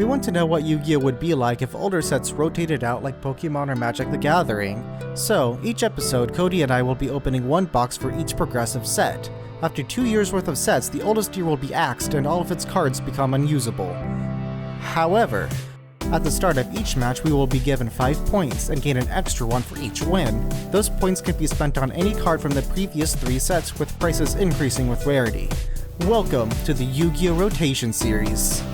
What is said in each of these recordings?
We want to know what Yu-Gi-Oh would be like if older sets rotated out like Pokemon or Magic the Gathering. So, each episode, Cody and I will be opening one box for each progressive set. After 2 years worth of sets, the oldest year will be axed and all of its cards become unusable. However, at the start of each match, we will be given 5 points and gain an extra one for each win. Those points can be spent on any card from the previous 3 sets, with prices increasing with rarity. Welcome to the Yu-Gi-Oh! Rotation Series.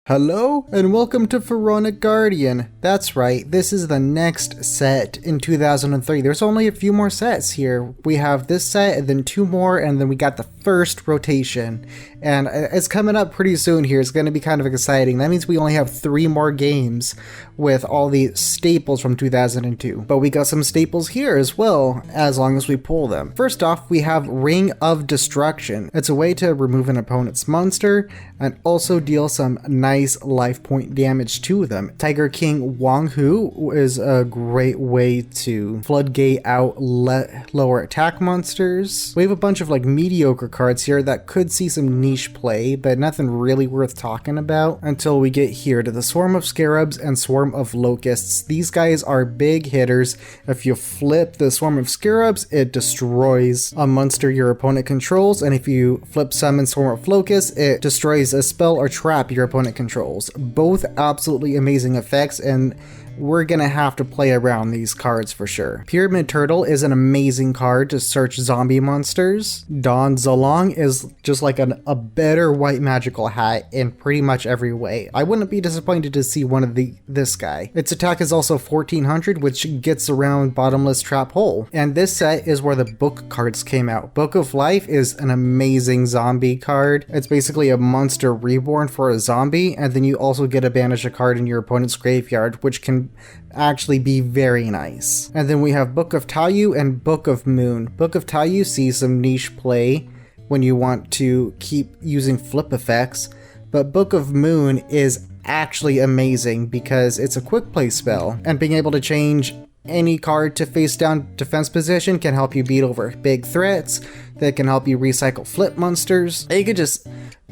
Hello, and welcome to Pharaonic Guardian. That's right, this is the next set in 2003. There's only a few more sets here. We have this set, and then 2 more, and then we got the first rotation. And it's coming up pretty soon here. It's going to be kind of exciting. That means we only have 3 more games with all the staples from 2002. But we got some staples here as well, as long as we pull them. First off, we have Ring of Destruction. It's a way to remove an opponent's monster, and also deal some nice life point damage to them. Tiger King Wang Hu is a great way to floodgate out lower attack monsters. We have a bunch of like mediocre cards here that could see some niche play, but nothing really worth talking about until we get here to the Swarm of Scarabs and Swarm of Locusts. These guys are big hitters. If you flip the Swarm of Scarabs, it destroys a monster your opponent controls, and if you flip Summon Swarm of Locusts, it destroys a spell or trap your opponent controls. Both absolutely amazing effects, and we're gonna have to play around these cards for sure. Pyramid Turtle is an amazing card to search zombie monsters. Don Zolong is just like a better white magical hat in pretty much every way. I wouldn't be disappointed to see one of this guy. Its attack is also 1400, which gets around Bottomless Trap Hole. And this set is where the book cards came out. Book of Life is an amazing zombie card. It's basically a monster reborn for a zombie, and then you also get to banish a card in your opponent's graveyard, which can actually be very nice. And then we have Book of Taiyu and Book of Moon. Book of Taiyu sees some niche play when you want to keep using flip effects, but Book of Moon is actually amazing because it's a quick play spell, and being able to change any card to face down defense position can help you beat over big threats, that can help you recycle flip monsters. You could just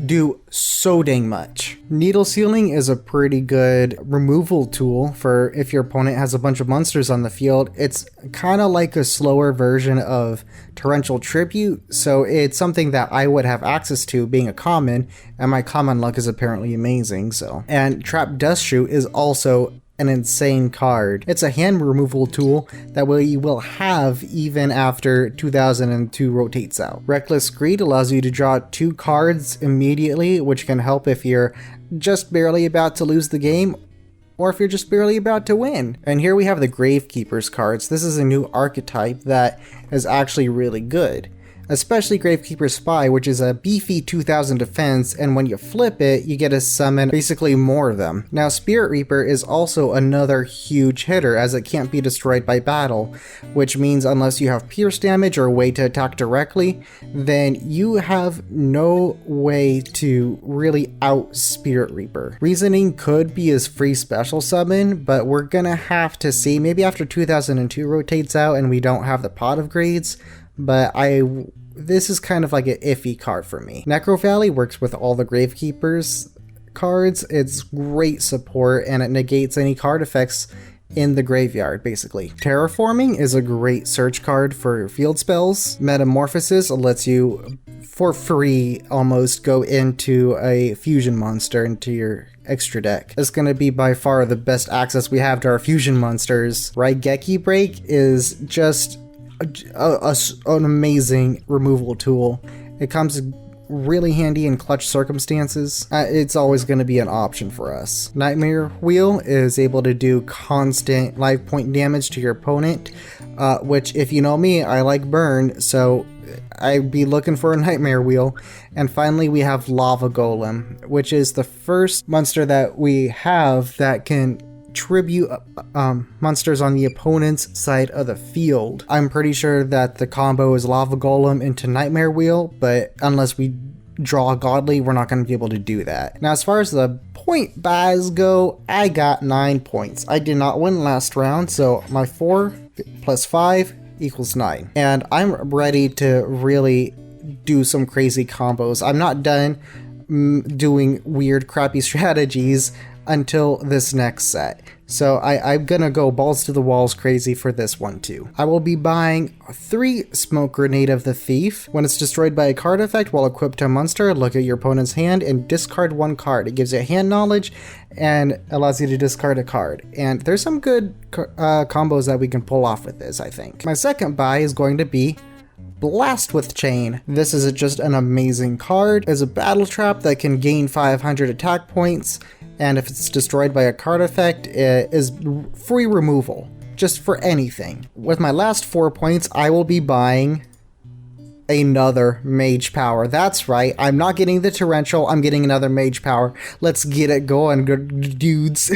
do so dang much. Needle Sealing is a pretty good removal tool for if your opponent has a bunch of monsters on the field. It's kind of like a slower version of Torrential Tribute, so it's something that I would have access to being a common, and my common luck is apparently amazing. And Trap Dust Shoot is also an insane card. It's a hand removal tool that we will have even after 2002 rotates out. Reckless Greed allows you to draw 2 cards immediately, which can help if you're just barely about to lose the game, or if you're just barely about to win. And here we have the Gravekeeper's cards. This is a new archetype that is actually really good. Especially Gravekeeper's Spy, which is a beefy 2000 defense, and when you flip it, you get to summon basically more of them. Now, Spirit Reaper is also another huge hitter, as it can't be destroyed by battle, which means unless you have pierce damage or a way to attack directly, then you have no way to really out Spirit Reaper. Reasoning could be his free special summon, but we're gonna have to see. Maybe after 2002 rotates out and we don't have the Pot of Grades, but this is kind of like an iffy card for me. Necro Valley works with all the Gravekeepers cards. It's great support, and it negates any card effects in the graveyard, basically. Terraforming is a great search card for field spells. Metamorphosis lets you, for free almost, go into a fusion monster into your extra deck. It's going to be by far the best access we have to our fusion monsters. Raigeki Break is just an amazing removal tool. It comes really handy in clutch circumstances. It's always going to be an option for us. Nightmare Wheel is able to do constant life point damage to your opponent, which, if you know me, I like burn, so I'd be looking for a Nightmare Wheel. And finally, we have Lava Golem, which is the first monster that we have that can tribute monsters on the opponent's side of the field. I'm pretty sure that the combo is Lava Golem into Nightmare Wheel, but unless we draw Godly, we're not going to be able to do that. Now, as far as the point buys go, I got 9 points. I did not win last round, so my 4 plus 5 equals 9. And I'm ready to really do some crazy combos. I'm not done doing weird, crappy strategies until this next set. So I'm gonna go balls to the walls crazy for this one too. I will be buying 3 Smoke Grenade of the Thief. When it's destroyed by a card effect while equipped to a monster, look at your opponent's hand and discard 1 card. It gives you hand knowledge and allows you to discard a card. And there's some good combos that we can pull off with this, I think. My second buy is going to be Blast with Chain. This is just an amazing card. It's a battle trap that can gain 500 attack points, and if it's destroyed by a card effect, it is free removal, just for anything. With my last 4 points, I will be buying another Mage Power. That's right, I'm not getting the Torrential, I'm getting another Mage Power. Let's get it going, good dudes.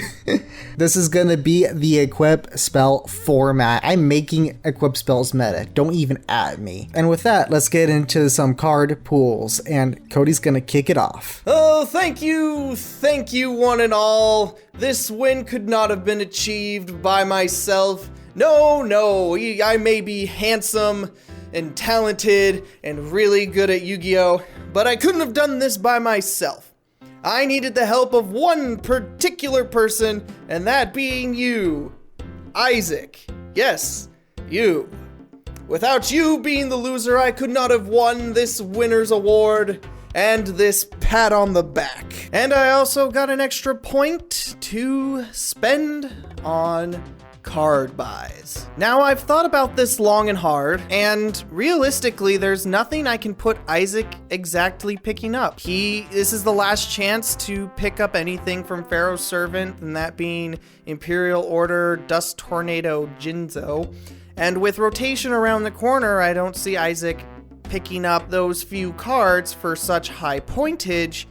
This is gonna be the Equip spell format. I'm making Equip spells meta, don't even at me. And with that, let's get into some card pools, and Cody's gonna kick it off. Oh, thank you one and all. This win could not have been achieved by myself. No, I may be handsome and talented and really good at Yu-Gi-Oh, but I couldn't have done this by myself. I needed the help of one particular person, and that being you, Isaac. Yes, you. Without you being the loser, I could not have won this winner's award and this pat on the back. And I also got an extra point to spend on card buys. Now, I've thought about this long and hard, and realistically, there's nothing I can put Isaac exactly picking up. This is the last chance to pick up anything from Pharaoh's Servant, and that being Imperial Order, Dust Tornado, Jinzo. And with rotation around the corner, I don't see Isaac picking up those few cards for such high pointage,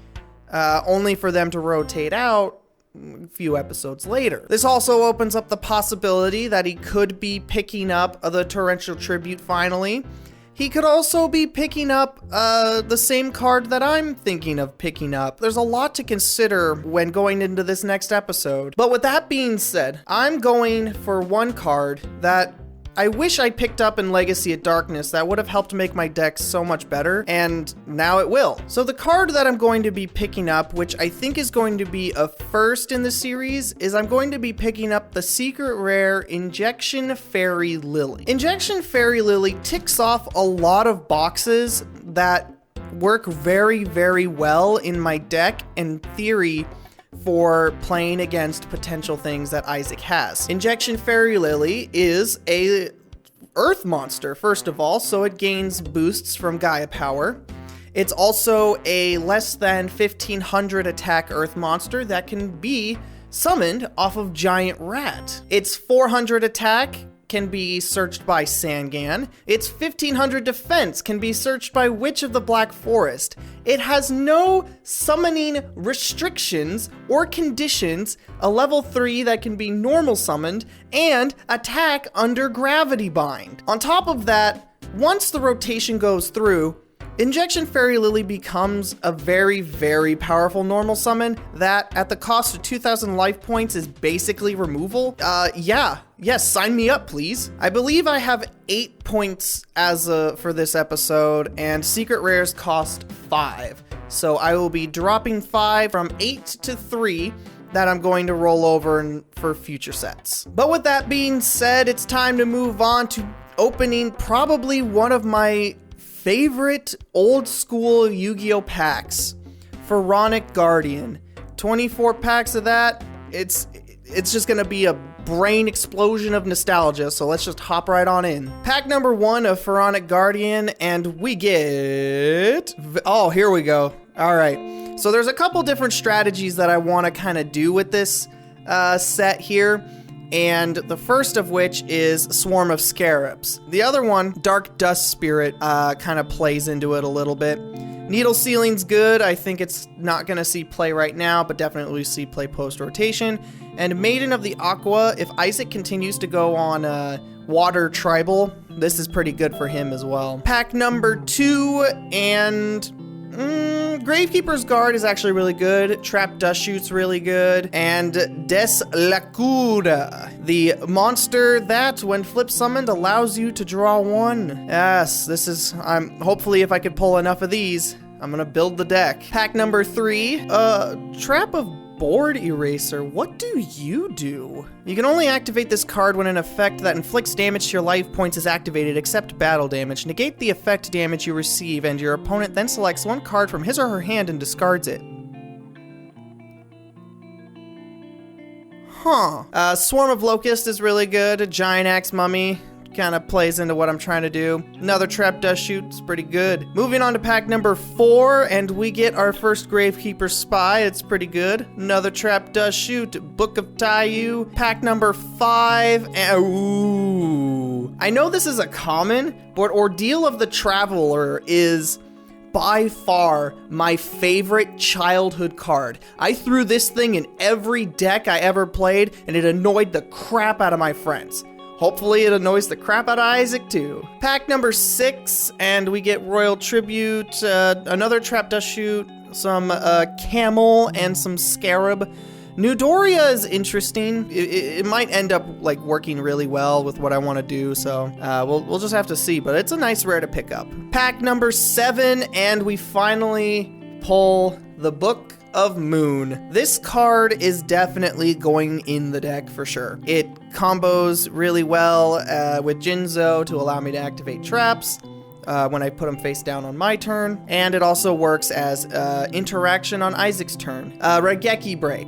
only for them to rotate out a few episodes later. This also opens up the possibility that he could be picking up the Torrential Tribute finally. He could also be picking up the same card that I'm thinking of picking up. There's a lot to consider when going into this next episode. But with that being said, I'm going for one card that I wish I picked up in Legacy of Darkness. That would have helped make my deck so much better, and now it will. So the card that I'm going to be picking up, which I think is going to be a first in the series, is I'm going to be picking up the secret rare Injection Fairy Lily. Injection Fairy Lily ticks off a lot of boxes that work very, very well in my deck and theory for playing against potential things that Isaac has. Injection Fairy Lily is a earth monster, first of all, so it gains boosts from Gaia power. It's also a less than 1500 attack earth monster that can be summoned off of Giant Rat. Its 400 attack can be searched by Sangan. Its 1500 defense can be searched by Witch of the Black Forest. It has no summoning restrictions or conditions, a level 3 that can be normal summoned, and attack under Gravity Bind. On top of that, once the rotation goes through, Injection Fairy Lily becomes a very, very powerful normal summon that, at the cost of 2,000 life points, is basically removal. Yes, sign me up, please. I believe I have 8 points for this episode, and secret rares cost 5. So I will be dropping 5 from 8 to 3 that I'm going to roll over for future sets. But with that being said, it's time to move on to opening probably one of my favorite old school Yu-Gi-Oh packs, Pharaonic Guardian. 24 packs of that. It's just gonna be a brain explosion of nostalgia, so let's just hop right on in. Pack number 1 of Pharaonic Guardian, and we get... oh, here we go. All right, so there's a couple different strategies that I want to kind of do with this set here. And the first of which is Swarm of Scarabs. The other one, Dark Dust Spirit, kind of plays into it a little bit. Needle Sealing's good. I think it's not going to see play right now, but definitely see play post-rotation. And Maiden of the Aqua, if Isaac continues to go on Water Tribal, this is pretty good for him as well. Pack number 2, and Gravekeeper's Guard is actually really good. Trap Dust Shoot's really good. And Des Lacura, the monster that, when flip summoned, allows you to draw one. Yes, this is, hopefully if I could pull enough of these, I'm gonna build the deck. Pack number 3, Trap of Board Eraser. What do? You can only activate this card when an effect that inflicts damage to your life points is activated, except battle damage. Negate the effect damage you receive, and your opponent then selects one card from his or her hand and discards it. Swarm of Locust is really good. Giant Axe Mummy kind of plays into what I'm trying to do. Another Trap Dust Shoot is pretty good. Moving on to pack number 4, and we get our first Gravekeeper Spy. It's pretty good. Another Trap Dust Shoot. Book of Taiyu. Pack number 5, and ooh. I know this is a common, but Ordeal of the Traveler is by far my favorite childhood card. I threw this thing in every deck I ever played, and it annoyed the crap out of my friends. Hopefully it annoys the crap out of Isaac too. Pack number 6, and we get Royal Tribute, another Trap Dust Shoot, some Camel, and some Scarab. Newdoria is interesting. It might end up like working really well with what I want to do, so we'll just have to see, but it's a nice rare to pick up. Pack number 7, and we finally pull the Book of Moon. This card is definitely going in the deck for sure. It combos really well with Jinzo to allow me to activate traps when I put them face down on my turn, and it also works as interaction on Isaac's turn. Raigeki Break.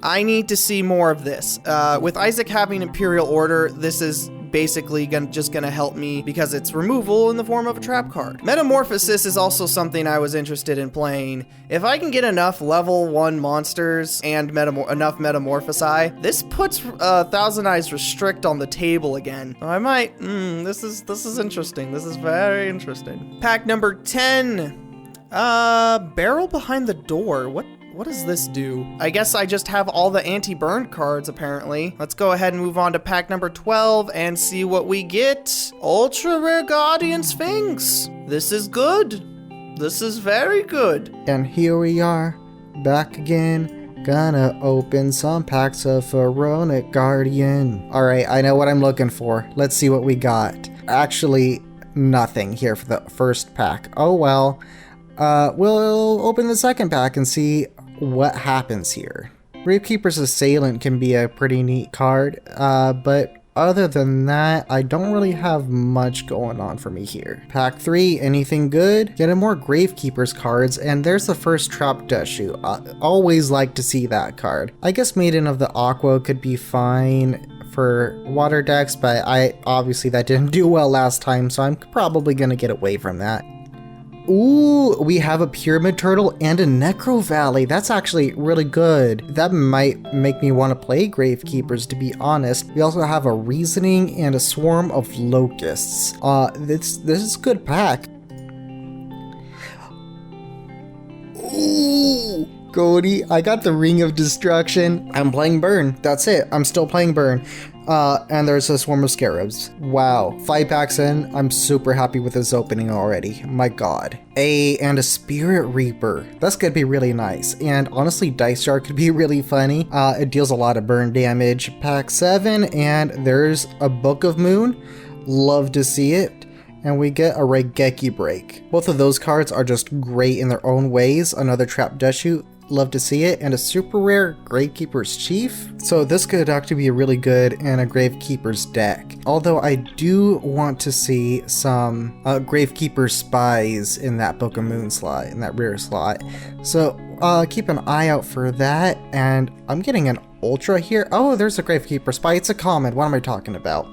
I need to see more of this. With Isaac having Imperial Order, this is basically just gonna help me because it's removal in the form of a trap card. Metamorphosis is also something I was interested in playing. If I can get enough level 1 monsters and enough Metamorphosi, this puts Thousand Eyes Restrict on the table again. I might, this is interesting. This is very interesting. Pack number 10, Barrel Behind the Door. What does this do? I guess I just have all the anti-burn cards, apparently. Let's go ahead and move on to pack number 12 and see what we get. Ultra Rare Guardian Sphinx. This is good. This is very good. And here we are, back again. Gonna open some packs of Pharaonic Guardian. Alright, I know what I'm looking for. Let's see what we got. Actually, nothing here for the first pack. Oh well. We'll open the second pack and see what happens here. Gravekeeper's Assailant can be a pretty neat card, but other than that, I don't really have much going on for me here. Pack 3, anything good? Getting more Gravekeeper's cards, and there's the first Trap Dust Shoot. I always like to see that card. I guess Maiden of the Aqua could be fine for water decks, but obviously that didn't do well last time, so I'm probably gonna get away from that. Ooh, we have a Pyramid Turtle and a Necro Valley. That's actually really good. That might make me want to play Gravekeepers, to be honest. We also have a Reasoning and a Swarm of Locusts. This is a good pack. Ooh, Cody, I got the Ring of Destruction. I'm playing Burn. That's it. I'm still playing Burn. And there's a Swarm of Scarabs. Wow, 5 packs in, I'm super happy with this opening already. My god. And a Spirit Reaper. That's gonna be really nice. And honestly, Dice Jar could be really funny. It deals a lot of burn damage. Pack 7, and there's a Book of Moon. Love to see it. And we get a Raigeki Break. Both of those cards are just great in their own ways. Another Trap Dust Shoot. Love to see it, and a super rare Gravekeeper's Chief. So this could actually be really good in a Gravekeeper's deck. Although I do want to see some Gravekeeper Spies in that Book of Moon slot, in that rare slot. So keep an eye out for that, and I'm getting an Ultra here. Oh, there's a Gravekeeper Spy. It's a common. What am I talking about?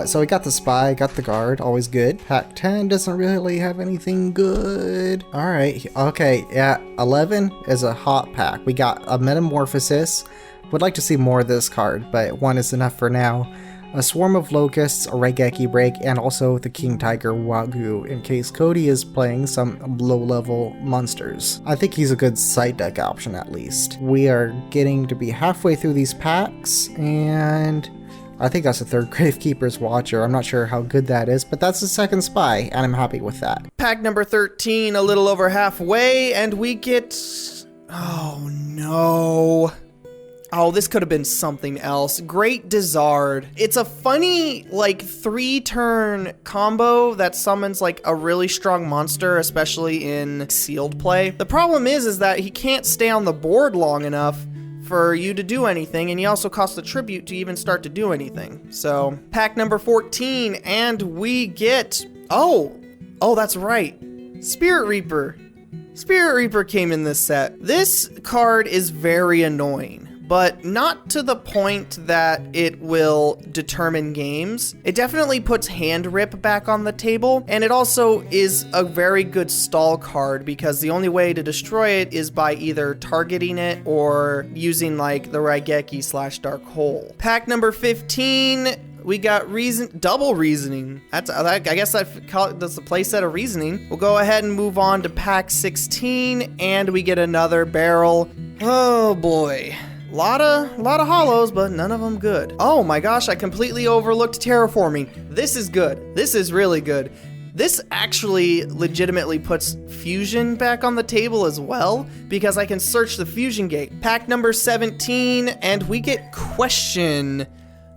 So we got the Spy, got the Guard. Always good. Pack 10 doesn't really have anything good. Alright. Okay. Yeah. 11 is a hot pack. We got a Metamorphosis. Would like to see more of this card, but 1 is enough for now. A Swarm of Locusts, a Raigeki Break, and also the King Tiger Wagyu in case Cody is playing some low-level monsters. I think he's a good side deck option at least. We are getting to be halfway through these packs, and I think that's the third Gravekeeper's Watcher. I'm not sure how good that is, but that's the second spy, and I'm happy with that. Pack number 13, a little over halfway, and we get... Oh, no. Oh, this could have been something else. Great Dizard. It's a funny, like, 3-turn combo that summons, like, a really strong monster, especially in sealed play. The problem is that he can't stay on the board long enough for you to do anything, and he also costs a tribute to even start to do anything. So, pack number 14, and we get... Oh, that's right. Spirit Reaper. Spirit Reaper came in this set. This card is very annoying, but not to the point that it will determine games. It definitely puts hand rip back on the table, and it also is a very good stall card because the only way to destroy it is by either targeting it or using like the Raigeki / Dark Hole. Pack number 15, we got double reasoning. I guess that's the playset of reasoning. We'll go ahead and move on to pack 16, and we get another barrel. Oh boy. Lot of hollows, but none of them good. Oh my gosh, I completely overlooked terraforming. This is good. This is really good. This actually legitimately puts fusion back on the table as well, because I can search the fusion gate. Pack number 17, and we get Question.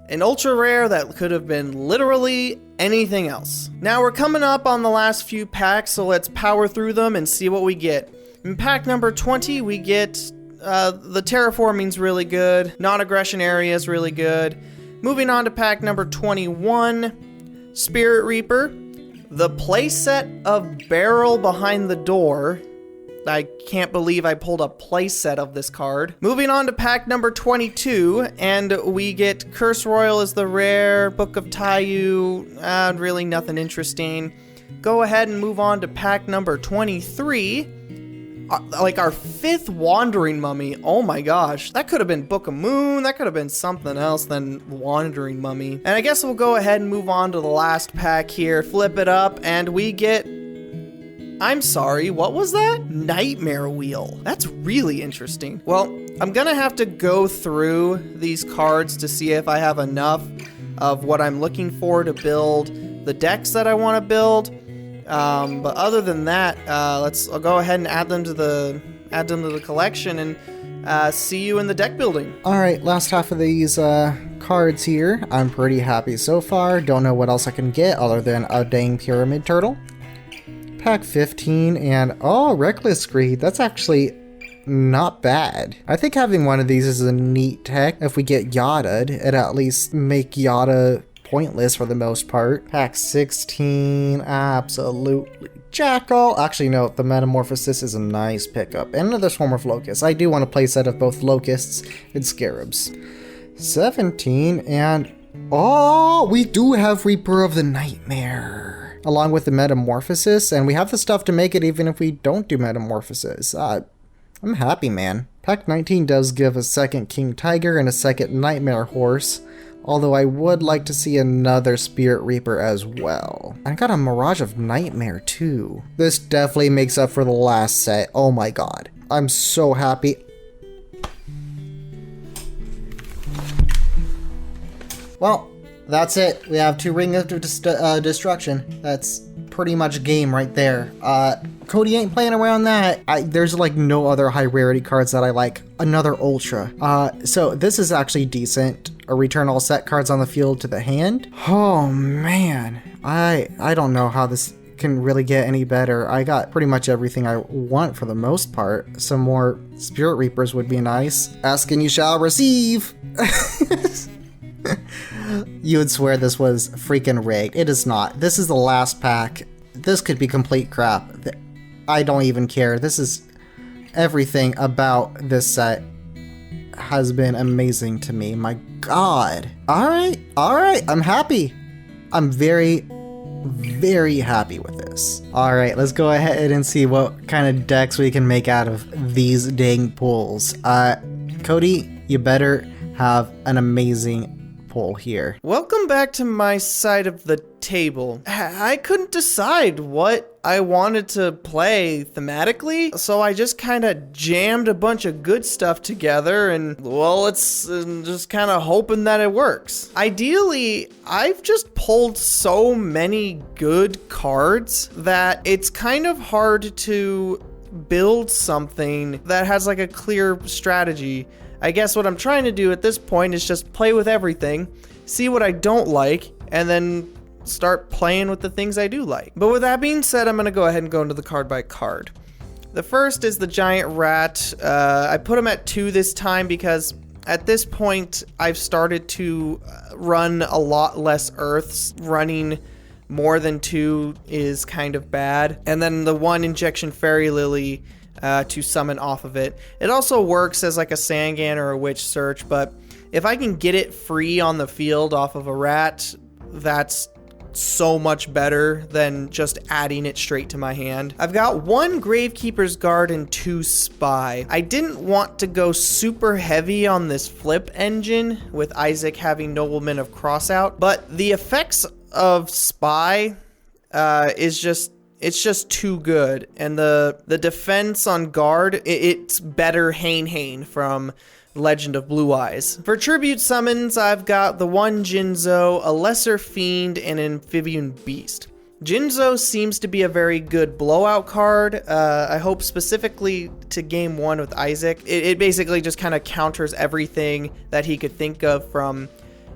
An ultra rare that could have been literally anything else. Now we're coming up on the last few packs, so let's power through them and see what we get. In pack number 20, we get the terraforming's really good. Non-aggression area is really good. Moving on to pack number 21, Spirit Reaper. The playset of Barrel Behind the Door. I can't believe I pulled a playset of this card. Moving on to pack number 22, and we get Curse Royal as the rare, Book of Taiyu, really nothing interesting. Go ahead and move on to pack number 23. Like our 5th Wandering Mummy. Oh my gosh, that could have been Book of Moon, that could have been something else than Wandering Mummy. And I guess we'll go ahead and move on to the last pack here, flip it up, and we get... I'm sorry, what was that? Nightmare Wheel. That's really interesting. Well, I'm gonna have to go through these cards to see if I have enough of what I'm looking for to build the decks that I want to build. But other than that, I'll go ahead and add them to the collection and see you in the deck building. All right, last half of these cards here. I'm pretty happy so far. Don't know what else I can get other than a dang pyramid turtle. Pack 15, and oh, Reckless Greed. That's actually not bad. I think having one of these is a neat tech. If we get Yada'd, it at least make Yada pointless for the most part. Pack 16, absolutely. Jackal. Actually, no, the Metamorphosis is a nice pickup. And another Swarm of Locusts. I do want to play a set of both Locusts and Scarabs. 17, and oh, we do have Reaper of the Nightmare. Along with the Metamorphosis, and we have the stuff to make it even if we don't do Metamorphosis. I'm happy, man. Pack 19 does give a second King Tiger and a second Nightmare Horse, although I would like to see another Spirit Reaper as well. I got a Mirage of Nightmare too. This definitely makes up for the last set. Oh my god. I'm so happy. Well, that's it. We have 2 Ring of Destruction. That's pretty much game right there. Cody ain't playing around that. There's like no other high rarity cards that I like. Another Ultra. So this is actually decent. A return all set cards on the field to the hand. Oh man. I don't know how this can really get any better. I got pretty much everything I want for the most part. Some more Spirit Reapers would be nice. Ask and you shall receive. You would swear this was freaking rigged. It is not. This is the last pack. This could be complete crap. I don't even care. This is everything about this set has been amazing to me. My god. Alright. I'm happy. I'm very, very happy with this. Alright, let's go ahead and see what kind of decks we can make out of these dang pools. Cody, you better have an amazing pull here. Welcome back to my side of the table. I couldn't decide what I wanted to play thematically, so I just kind of jammed a bunch of good stuff together, and well, it's just kind of hoping that it works. Ideally, I've just pulled so many good cards that it's kind of hard to build something that has like a clear strategy. I guess what I'm trying to do at this point is just play with everything, see what I don't like, and then start playing with the things I do like. But with that being said, I'm going to go ahead and go into the card by card. The first is the giant rat. I put him at 2 this time because at this point I've started to run a lot less earths. Running more than 2 is kind of bad. And then the 1 injection fairy lily to summon off of it. It also works as like a Sangan or a witch search, but if I can get it free on the field off of a rat, that's so much better than just adding it straight to my hand. I've got 1 Gravekeeper's Guard and 2 Spy. I didn't want to go super heavy on this flip engine with Isaac having Nobleman of Crossout, but the effects of Spy it's just too good, and the defense on guard, it's better Hane from Legend of Blue Eyes. For tribute summons, I've got the 1 Jinzo, a Lesser Fiend, and an Amphibian Beast. Jinzo seems to be a very good blowout card. I hope specifically to game 1 with Isaac. It basically just kind of counters everything that he could think of, from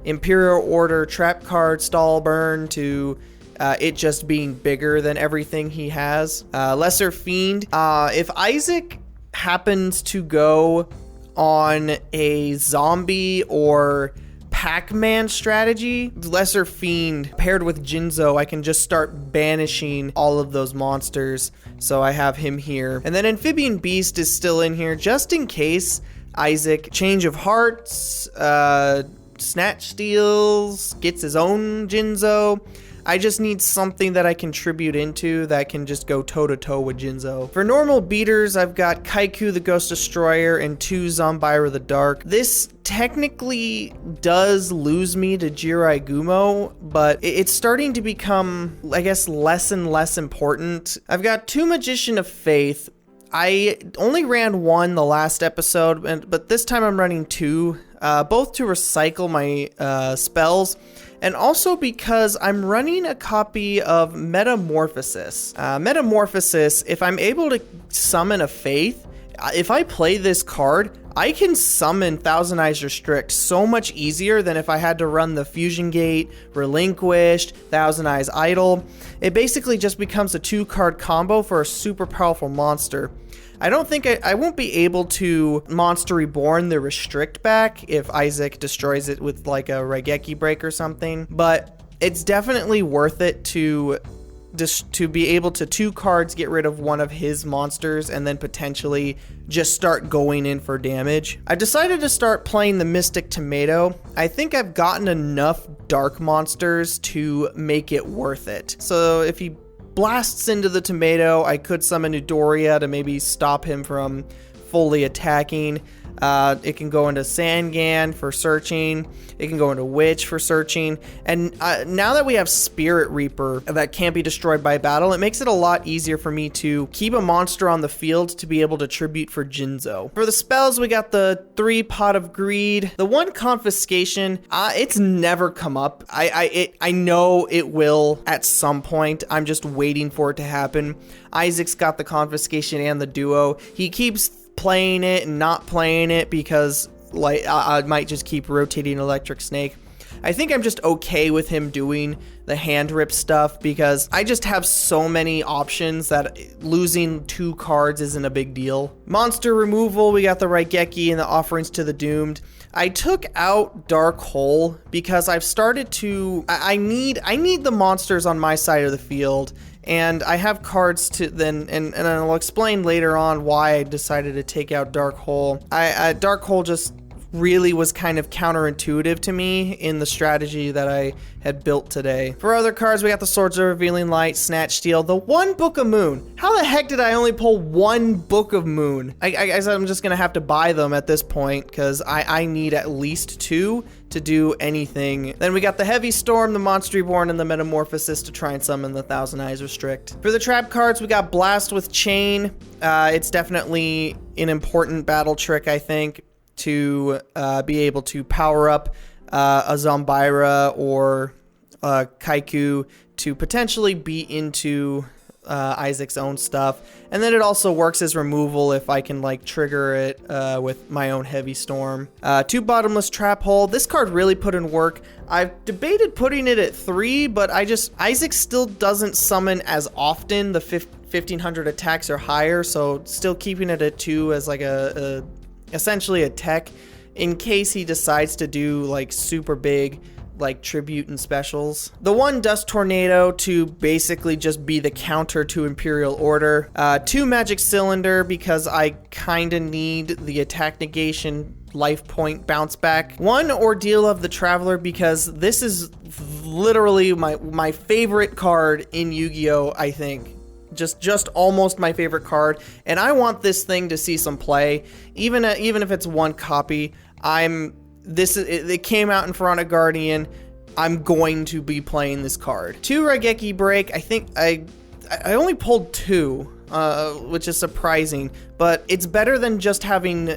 Imperial Order trap card stall burn to it just being bigger than everything he has. Lesser Fiend. If Isaac happens to go on a zombie or Pac-Man strategy, Lesser Fiend paired with Jinzo, I can just start banishing all of those monsters. So I have him here. And then Amphibian Beast is still in here just in case Isaac Change of Hearts, Snatch Steals, gets his own Jinzo. I just need something that I can tribute into that can just go toe-to-toe with Jinzo. For normal beaters, I've got Kaiku the Ghost Destroyer and 2 Zombira the Dark. This technically does lose me to Jirai Gumo, but it's starting to become, I guess, less and less important. I've got 2 Magician of Faith. I only ran 1 the last episode, but this time I'm running 2, both to recycle my spells, and also because I'm running a copy of Metamorphosis. Metamorphosis, if I'm able to summon a Faith, if I play this card, I can summon Thousand Eyes Restrict so much easier than if I had to run the Fusion Gate, Relinquished, Thousand Eyes Idol. It basically just becomes a 2-card combo for a super powerful monster. I don't think I won't be able to Monster Reborn the Restrict back if Isaac destroys it with like a Raigeki break or something, but it's definitely worth it to be able to 2 cards get rid of one of his monsters and then potentially just start going in for damage. I decided to start playing the Mystic Tomato. I think I've gotten enough dark monsters to make it worth it. So if he blasts into the tomato, I could summon Midoriya to maybe stop him from fully attacking. It can go into Sangan for searching. It can go into Witch for searching. And now that we have Spirit Reaper that can't be destroyed by battle, it makes it a lot easier for me to keep a monster on the field to be able to tribute for Jinzo. For the spells, we got the 3 Pot of Greed. The 1 Confiscation, it's never come up. I know it will at some point. I'm just waiting for it to happen. Isaac's got the Confiscation and the Duo. He keeps playing it and not playing it because like I might just keep rotating Electric Snake. I think I'm just okay with him doing the hand rip stuff because I just have so many options that losing 2 cards isn't a big deal. Monster removal, we got the Raigeki and the Offerings to the Doomed. I took out Dark Hole because I've started to I need the monsters on my side of the field. And I have cards to then, and I'll explain later on why I decided to take out Dark Hole. Dark Hole just really was kind of counterintuitive to me in the strategy that I had built today. For other cards, we got the Swords of Revealing Light, Snatch Steal, the one Book of Moon. How the heck did I only pull one Book of Moon? I guess I'm just gonna have to buy them at this point because I need at least 2 to do anything. Then we got the Heavy Storm, the Monster Reborn, and the Metamorphosis to try and summon the Thousand Eyes Restrict. For the trap cards, we got Blast with Chain. It's definitely an important battle trick, I think, to be able to power up a Zombira or Kaiku to potentially beat into Isaac's own stuff. And then it also works as removal if I can like trigger it with my own Heavy Storm. 2 Bottomless Trap Hole. This card really put in work. I've debated putting it at 3, but Isaac still doesn't summon as often. The 1500 attacks or higher, so still keeping it at 2 as like essentially a tech in case he decides to do like super big like tribute and specials. The 1 Dust Tornado to basically just be the counter to Imperial Order. 2 Magic Cylinder because I kind of need the attack negation life point bounce back. 1 Ordeal of the Traveler because this is literally my favorite card in Yu-Gi-Oh, I think. Just almost my favorite card, and I want this thing to see some play, even if it's 1 copy. It came out in Pharaonic Guardian. I'm going to be playing this card. 2 Raigeki Break. I think I only pulled 2, which is surprising, but it's better than just having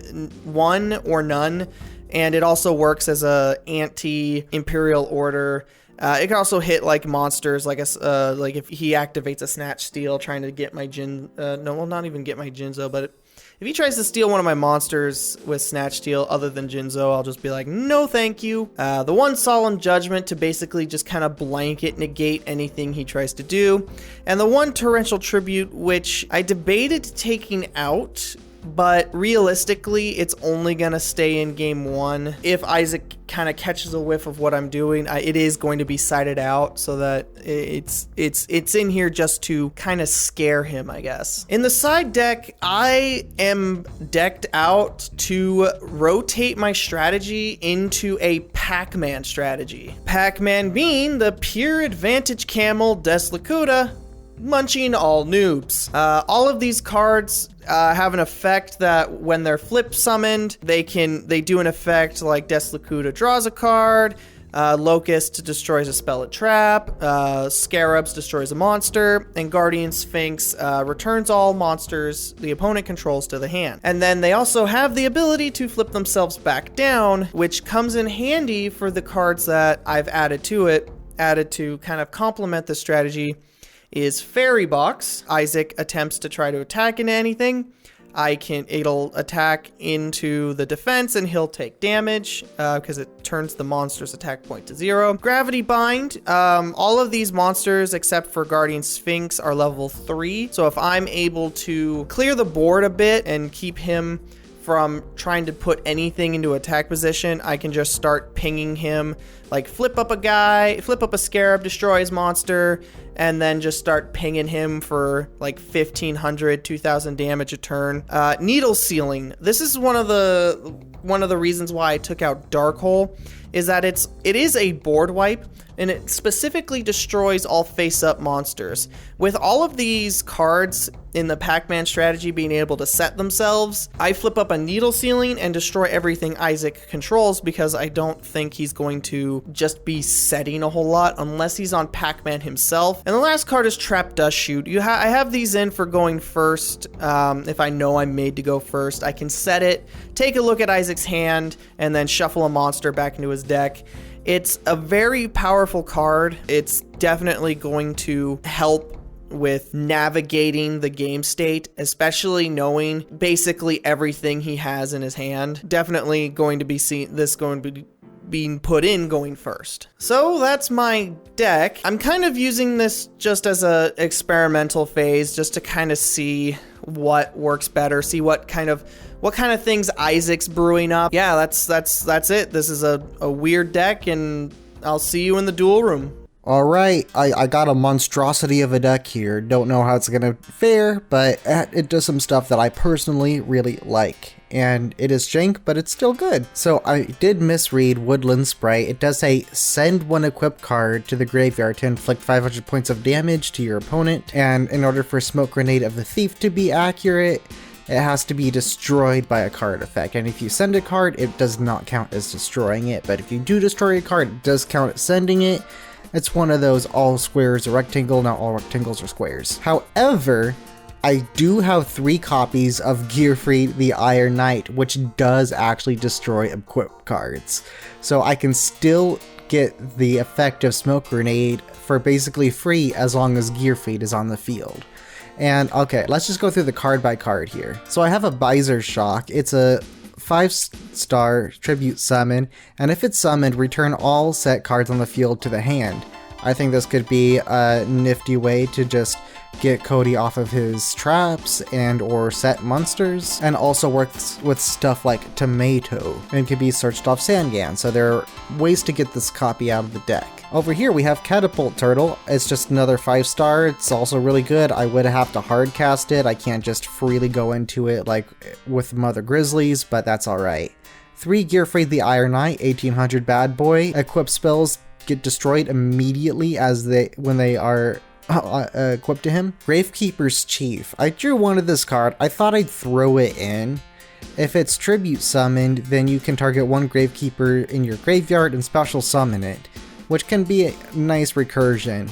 1 or none, and it also works as a anti-Imperial Order. It can also hit like monsters, like if he activates a Snatch Steal trying to get my not even get my Jinzo, but if he tries to steal one of my monsters with Snatch Steal other than Jinzo, I'll just be like, no thank you. The 1 Solemn Judgment to basically just kind of blanket negate anything he tries to do. And the 1 Torrential Tribute, which I debated taking out, but realistically, it's only gonna stay in game 1. If Isaac kind of catches a whiff of what I'm doing, it is going to be sided out so that it's in here just to kind of scare him, I guess. In the side deck, I am decked out to rotate my strategy into a Pac-Man strategy. Pac-Man being the pure advantage camel Deslakuta, munching all noobs. All of these cards have an effect that when they're flip summoned, they do an effect like Deslakuta draws a card, Locust destroys a spell at trap, Scarabs destroys a monster, and Guardian Sphinx returns all monsters the opponent controls to the hand. And then they also have the ability to flip themselves back down, which comes in handy for the cards that I've added to kind of complement the strategy. Is Fairy Box. Isaac attempts to try to attack into anything. It'll attack into the defense and he'll take damage because it turns the monster's attack point to 0. Gravity Bind. All of these monsters except for Guardian Sphinx are level 3. So if I'm able to clear the board a bit and keep him from trying to put anything into attack position, I can just start pinging him, like flip up a Scarab, destroy his monster, and then just start pinging him for like 1500, 2000 damage a turn. Needle Sealing. This is one of the reasons why I took out Dark Hole, is that it is a board wipe, and it specifically destroys all face-up monsters. With all of these cards in the Pac-Man strategy being able to set themselves, I flip up a Needle Sealing and destroy everything Isaac controls because I don't think he's going to just be setting a whole lot unless he's on Pac-Man himself. And the last card is Trap Dust Shoot. I have these in for going first. If I know I'm made to go first, I can set it, take a look at Isaac's hand, and then shuffle a monster back into his deck. It's a very powerful card. It's definitely going to help with navigating the game state, especially knowing basically everything he has in his hand. Definitely going to be being put in going first. So that's my deck. I'm kind of using this just as a experimental phase, just to kind of see what works better, see what kind of things Isaac's brewing up. Yeah, that's it. This is a weird deck, and I'll see you in the duel room. Alright, I got a monstrosity of a deck here. Don't know how it's gonna fare, but it does some stuff that I personally really like. And it is jank, but it's still good. So I did misread Woodland Sprite. It does say send one equip card to the graveyard to inflict 500 points of damage to your opponent. And in order for Smoke Grenade of the Thief to be accurate, it has to be destroyed by a card effect. And if you send a card, it does not count as destroying it. But if you do destroy a card, it does count as sending it. It's one of those all squares are rectangle, not all rectangles are squares. However, I do have 3 copies of Gearfried the Iron Knight, which does actually destroy equip cards. So I can still get the effect of Smoke Grenade for basically free as long as Gearfried is on the field. And okay, let's just go through the card by card here. So I have a Visor Shock. It's a 5-star tribute summon, and if it's summoned, return all set cards on the field to the hand. I think this could be a nifty way to just get Cody off of his traps and or set monsters, and also works with stuff like Tomato and can be searched off Sangan, so there are ways to get this copy out of the deck. Over here we have Catapult Turtle. It's just another 5-star. It's also really good. I would have to hard cast it. I can't just freely go into it like with Mother Grizzlies, but that's alright. 3 Gearfried the Iron Knight, 1800 bad boy. Equip spells get destroyed immediately when they are equipped to him. Gravekeeper's Chief. I drew one of this card. I thought I'd throw it in. If it's tribute summoned, then you can target one Gravekeeper in your graveyard and special summon it, which can be a nice recursion,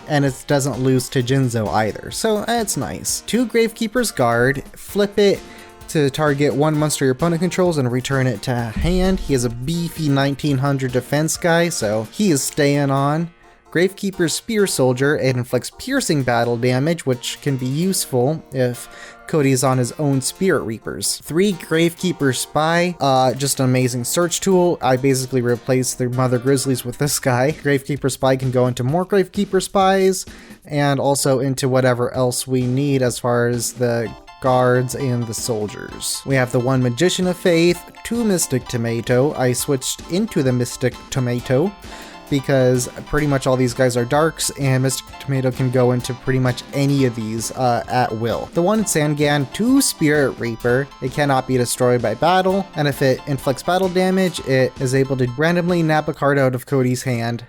and it doesn't lose to Jinzo either, so it's nice. 2 Gravekeeper's Guard, flip it to target one monster your opponent controls and return it to hand. He is a beefy 1900 defense guy, so he is staying on. Gravekeeper's Spear Soldier, it inflicts piercing battle damage, which can be useful if Cody is on his own Spirit Reapers. 3 Gravekeeper Spy, just an amazing search tool. I basically replaced the Mother Grizzlies with this guy. Gravekeeper Spy can go into more Gravekeeper Spies, and also into whatever else we need as far as the guards and the soldiers. We have the 1 Magician of Faith, 2 Mystic Tomato. I switched into the Mystic Tomato because pretty much all these guys are darks, and Mystic Tomato can go into pretty much any of these at will. The 1 Sangan, 2 Spirit Reaper. It cannot be destroyed by battle, and if it inflicts battle damage, it is able to randomly nab a card out of Cody's hand,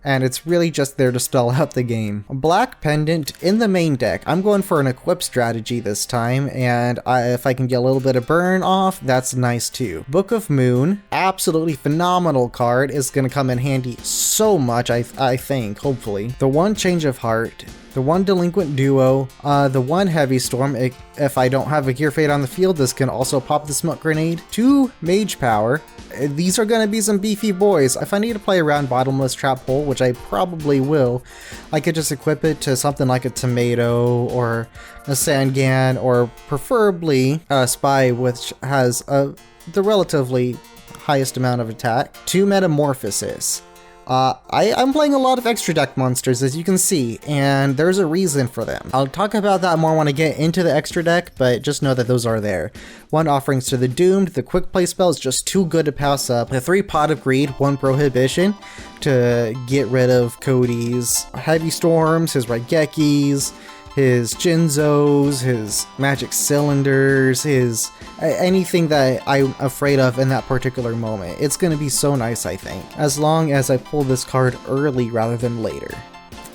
and it's really just there to stall out the game. Black Pendant in the main deck. I'm going for an equip strategy this time, and if I can get a little bit of burn off, that's nice too. Book of Moon, absolutely phenomenal card, is going to come in handy so much, I think, hopefully. The 1 Change of Heart, the 1 Delinquent Duo, the 1 Heavy Storm. If I don't have a Gearfried on the field, this can also pop the Smoke Grenade. 2 Mage Power. These are going to be some beefy boys. If I need to play around Bottomless Trap Hole, which I probably will, I could just equip it to something like a Tomato or a Sangan, or preferably a Spy, which has the relatively highest amount of attack. 2 Metamorphosis. I'm playing a lot of extra deck monsters, as you can see, and there's a reason for them. I'll talk about that more when I get into the extra deck, but just know that those are there. 1 Offerings to the Doomed. The quick play spell is just too good to pass up. The 3 Pot of Greed, 1 Prohibition to get rid of Cody's Heavy Storms, his Raigekis, his Jinzos, his Magic Cylinders, his anything that I'm afraid of in that particular moment. It's going to be so nice, I think, as long as I pull this card early rather than later.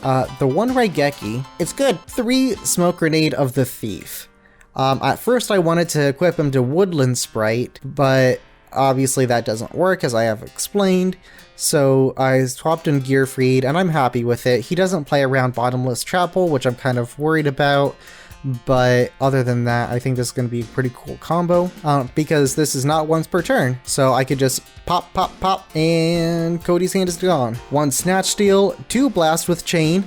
The 1 Raigeki, it's good. 3 Smoke Grenade of the Thief. At first I wanted to equip him to Woodland Sprite, but obviously that doesn't work, as I have explained. So I swapped in Gearfried, and I'm happy with it. He doesn't play around Bottomless Trap Hole, which I'm kind of worried about. But other than that, I think this is going to be a pretty cool combo, because this is not once per turn. So I could just pop, pop, pop, and Cody's hand is gone. 1 Snatch Steal, 2 Blast with Chain.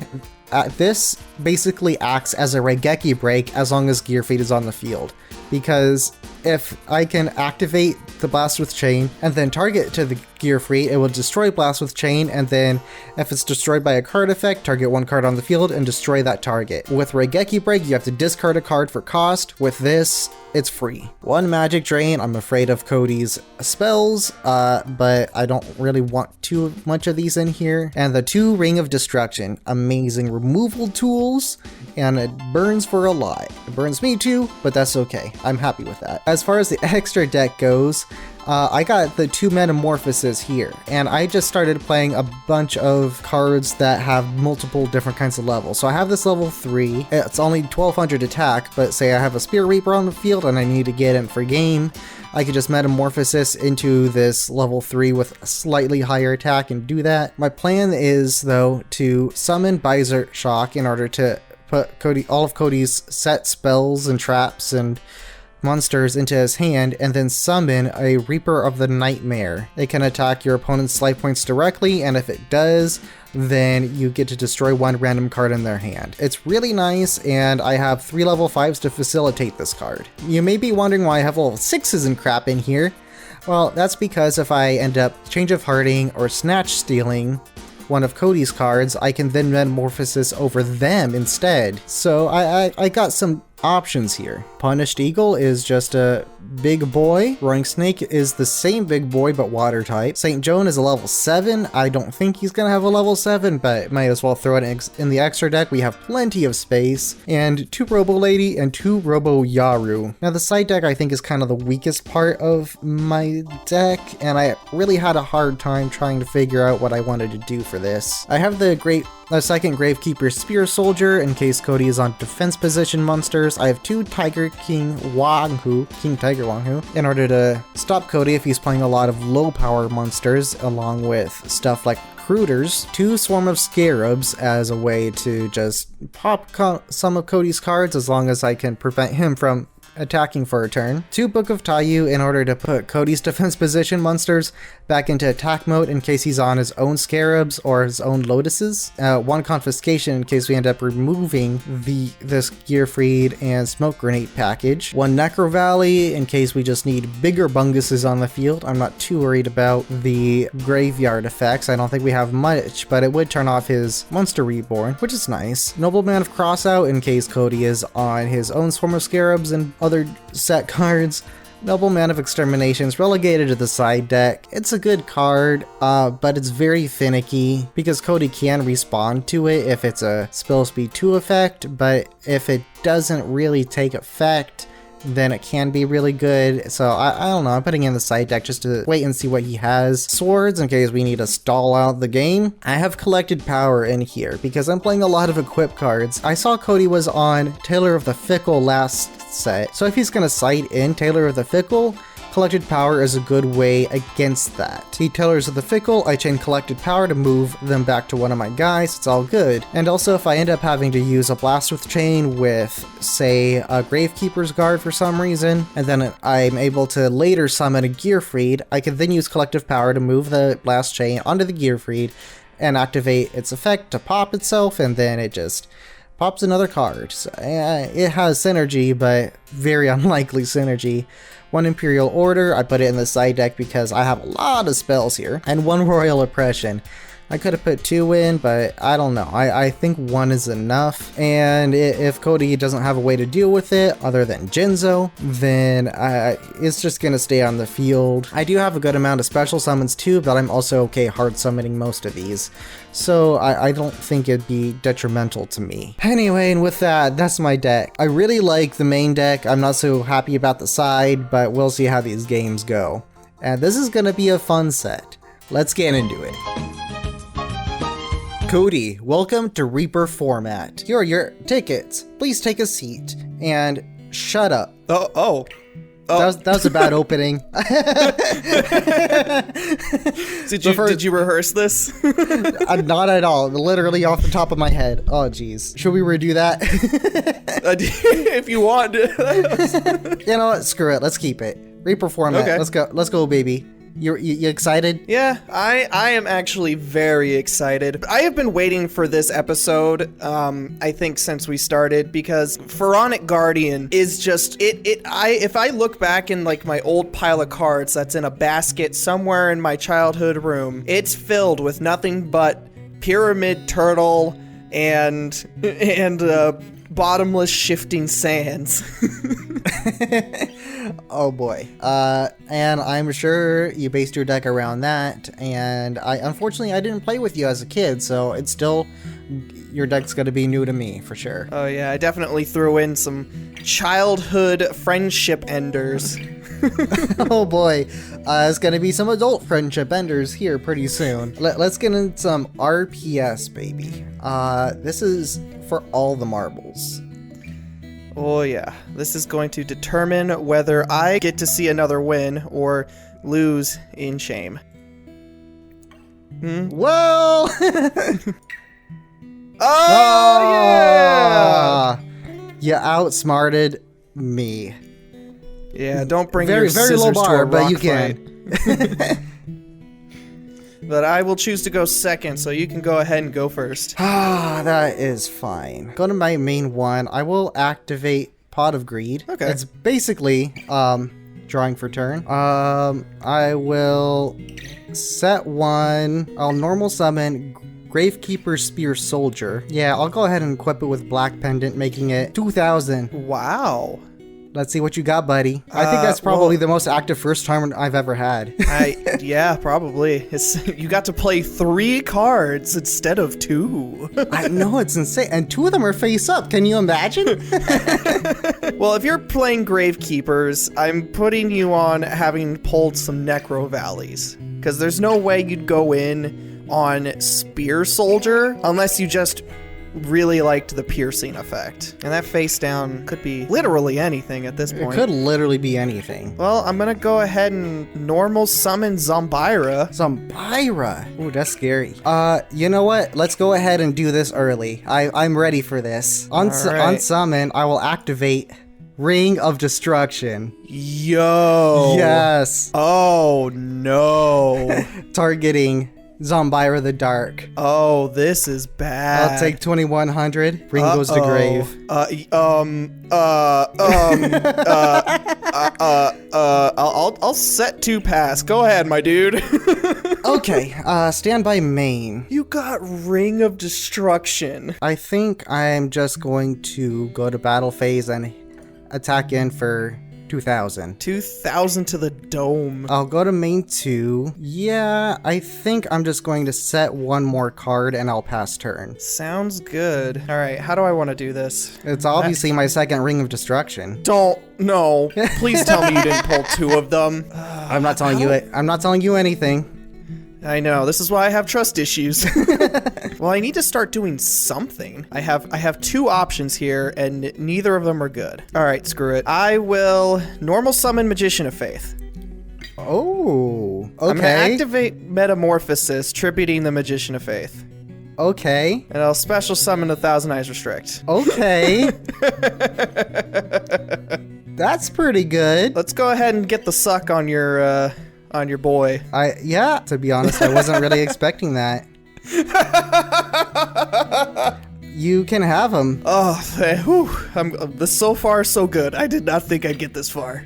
This basically acts as a Raigeki break as long as Gear Feed is on the field. Because if I can activate the Blast with Chain and then target to the Gear Free, it will destroy Blast with Chain, and then if it's destroyed by a card effect, target one card on the field and destroy that target. With Raigeki Break, you have to discard a card for cost. With this, it's free. One Magic Drain. I'm afraid of Cody's spells, but I don't really want too much of these in here. And the 2 Ring of Destruction. Amazing removal tools, and it burns for a lot. It burns me too, but that's okay. I'm happy with that. As far as the extra deck goes, I got the 2 Metamorphoses here, and I just started playing a bunch of cards that have multiple different kinds of levels. So I have this level 3, it's only 1200 attack, but say I have a Spear Reaper on the field and I need to get in for game, I could just Metamorphosis into this level 3 with a slightly higher attack and do that. My plan is, though, to summon Bizart Shock in order to put all of Cody's set spells and traps and monsters into his hand, and then summon a Reaper of the Nightmare. It can attack your opponent's life points directly, and if it does, then you get to destroy 1 random card in their hand. It's really nice, and I have 3 level 5s to facilitate this card. You may be wondering why I have level 6s and crap in here. Well, that's because if I end up Change of Hearting or Snatch Stealing one of Cody's cards, I can then Metamorphosis over them instead. So I got some options here. Punished Eagle is just a big boy. Roaring Snake is the same big boy but water type. St. Joan is a level 7. I don't think he's gonna have a level 7, but might as well throw it in the extra deck. We have plenty of space. And 2 Robo Lady and 2 Robo Yaru. Now the side deck I think is kind of the weakest part of my deck, and I really had a hard time trying to figure out what I wanted to do for this. I have the second Gravekeeper Spear Soldier in case Cody is on defense position monsters. I have 2 Tiger King Tiger Wanghu, in order to stop Cody if he's playing a lot of low power monsters, along with stuff like Recruiters, 2 Swarm of Scarabs as a way to just pop some of Cody's cards as long as I can prevent him from attacking for a turn. 2 Book of Taiyu in order to put Cody's defense position monsters back into attack mode in case he's on his own Scarabs or his own Lotuses. 1 Confiscation in case we end up removing this Gear Freed and Smoke Grenade package. 1 Necro Valley in case we just need bigger bunguses on the field. I'm not too worried about the graveyard effects. I don't think we have much, but it would turn off his Monster Reborn, which is nice. Nobleman of Crossout in case Cody is on his own Swarm of Scarabs and other set cards. Nobleman of Extermination is relegated to the side deck. It's a good card, but it's very finicky because Cody can respond to it if it's a Spell Speed 2 effect, but if it doesn't really take effect, then it can be really good. So I don't know, I'm putting in the side deck just to wait and see what he has. Swords in case we need to stall out the game. I have Collected Power in here because I'm playing a lot of equip cards. I saw Cody was on Tailor of the Fickle last set, so if he's gonna cite in Tailor of the Fickle, Collected Power is a good way against that. He Tailors of the Fickle, I chain Collected Power to move them back to one of my guys, it's all good. And also if I end up having to use a Blast with Chain with, say, a Gravekeeper's Guard for some reason, and then I'm able to later summon a Gear Freed, I can then use Collective Power to move the Blast Chain onto the Gear Freed and activate its effect to pop itself, and then it just pops another card. So, it has synergy, but very unlikely synergy. 1 Imperial Order, I put it in the side deck because I have a lot of spells here. And 1 Royal Oppression. I could have put 2 in, but I don't know. I think 1 is enough. And if Cody doesn't have a way to deal with it other than Jinzo, then it's just going to stay on the field. I do have a good amount of special summons too, but I'm also okay hard summoning most of these. So I don't think it'd be detrimental to me. Anyway, and with that, that's my deck. I really like the main deck. I'm not so happy about the side, but we'll see how these games go. And this is going to be a fun set. Let's get into it. Cody, welcome to Reaper format. Here are your tickets. Please take a seat and shut up. Oh. That was a bad opening. Did you rehearse this? Not at all. Literally off the top of my head. Oh, geez. Should we redo that? If you want. You know what? Screw it. Let's keep it. Reaper format. Okay. Let's go. Let's go, baby. You excited? Yeah, I am actually very excited. I have been waiting for this episode, I think since we started, because Pharaonic Guardian is just, if I look back in like my old pile of cards that's in a basket somewhere in my childhood room, it's filled with nothing but pyramid turtle and bottomless shifting sands. Oh boy. And I'm sure you based your deck around that, and unfortunately I didn't play with you as a kid, so it's still, your deck's gonna be new to me for sure. Oh yeah, I definitely threw in some childhood friendship enders. Oh boy, it's gonna be some adult friendship enders here pretty soon. Let's get into some RPS, baby. This is for all the marbles. Oh yeah, this is going to determine whether I get to see another win or lose in shame. Well! Oh yeah! You outsmarted me. Yeah, don't bring Very, your very low scissors to bar, a but rock you fight. can. But I will choose to go second, so you can go ahead and go first. That is fine. Go to my main one. I will activate Pot of Greed. Okay. It's basically drawing for turn. I will set one. I'll normal summon Gravekeeper Spear Soldier. Yeah, I'll go ahead and equip it with Black Pendant, making it 2,000. Wow. Let's see what you got, buddy. I think that's probably the most active first time I've ever had. Yeah, probably. You got to play 3 cards instead of 2. I know, it's insane. And 2 of them are face up. Can you imagine? Well, if you're playing Gravekeepers, I'm putting you on having pulled some Necro Valleys. Because there's no way you'd go in on Spear Soldier unless you just really liked the piercing effect. And that face down could be literally anything at this point. It could literally be anything. Well, I'm gonna go ahead and normal summon Zombira. Zombira. Ooh, that's scary. You know what? Let's go ahead and do this early. I'm ready for this. On summon, I will activate Ring of Destruction. Yo. Yes. Oh, no. Targeting Zombira the Dark. Oh, this is bad. I'll take 2,100. Ring goes to grave. I'll set 2 pass. Go ahead, my dude. Okay, stand by main. You got Ring of Destruction. I think I'm just going to go to battle phase and attack in for 2,000. 2,000 to the dome. I'll go to main 2. Yeah, I think I'm just going to set 1 more card and I'll pass turn. Sounds good. All right, how do I want to do this? It's obviously my second Ring of Destruction. No. Please tell me you didn't pull 2 of them. I'm not telling you it. I'm not telling you anything. I know, this is why I have trust issues. Well, I need to start doing something. I have 2 options here, and neither of them are good. All right, screw it. I will normal summon Magician of Faith. Oh, okay. I'm gonna activate Metamorphosis, tributing the Magician of Faith. Okay. And I'll special summon 1,000 Eyes Restrict. Okay. That's pretty good. Let's go ahead and get the suck on your boy. Yeah, to be honest, I wasn't really expecting that. You can have him. Oh, this so far so good. I did not think I'd get this far.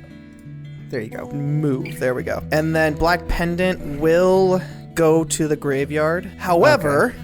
There you go. Move. There we go. And then Black Pendant will go to the graveyard. However,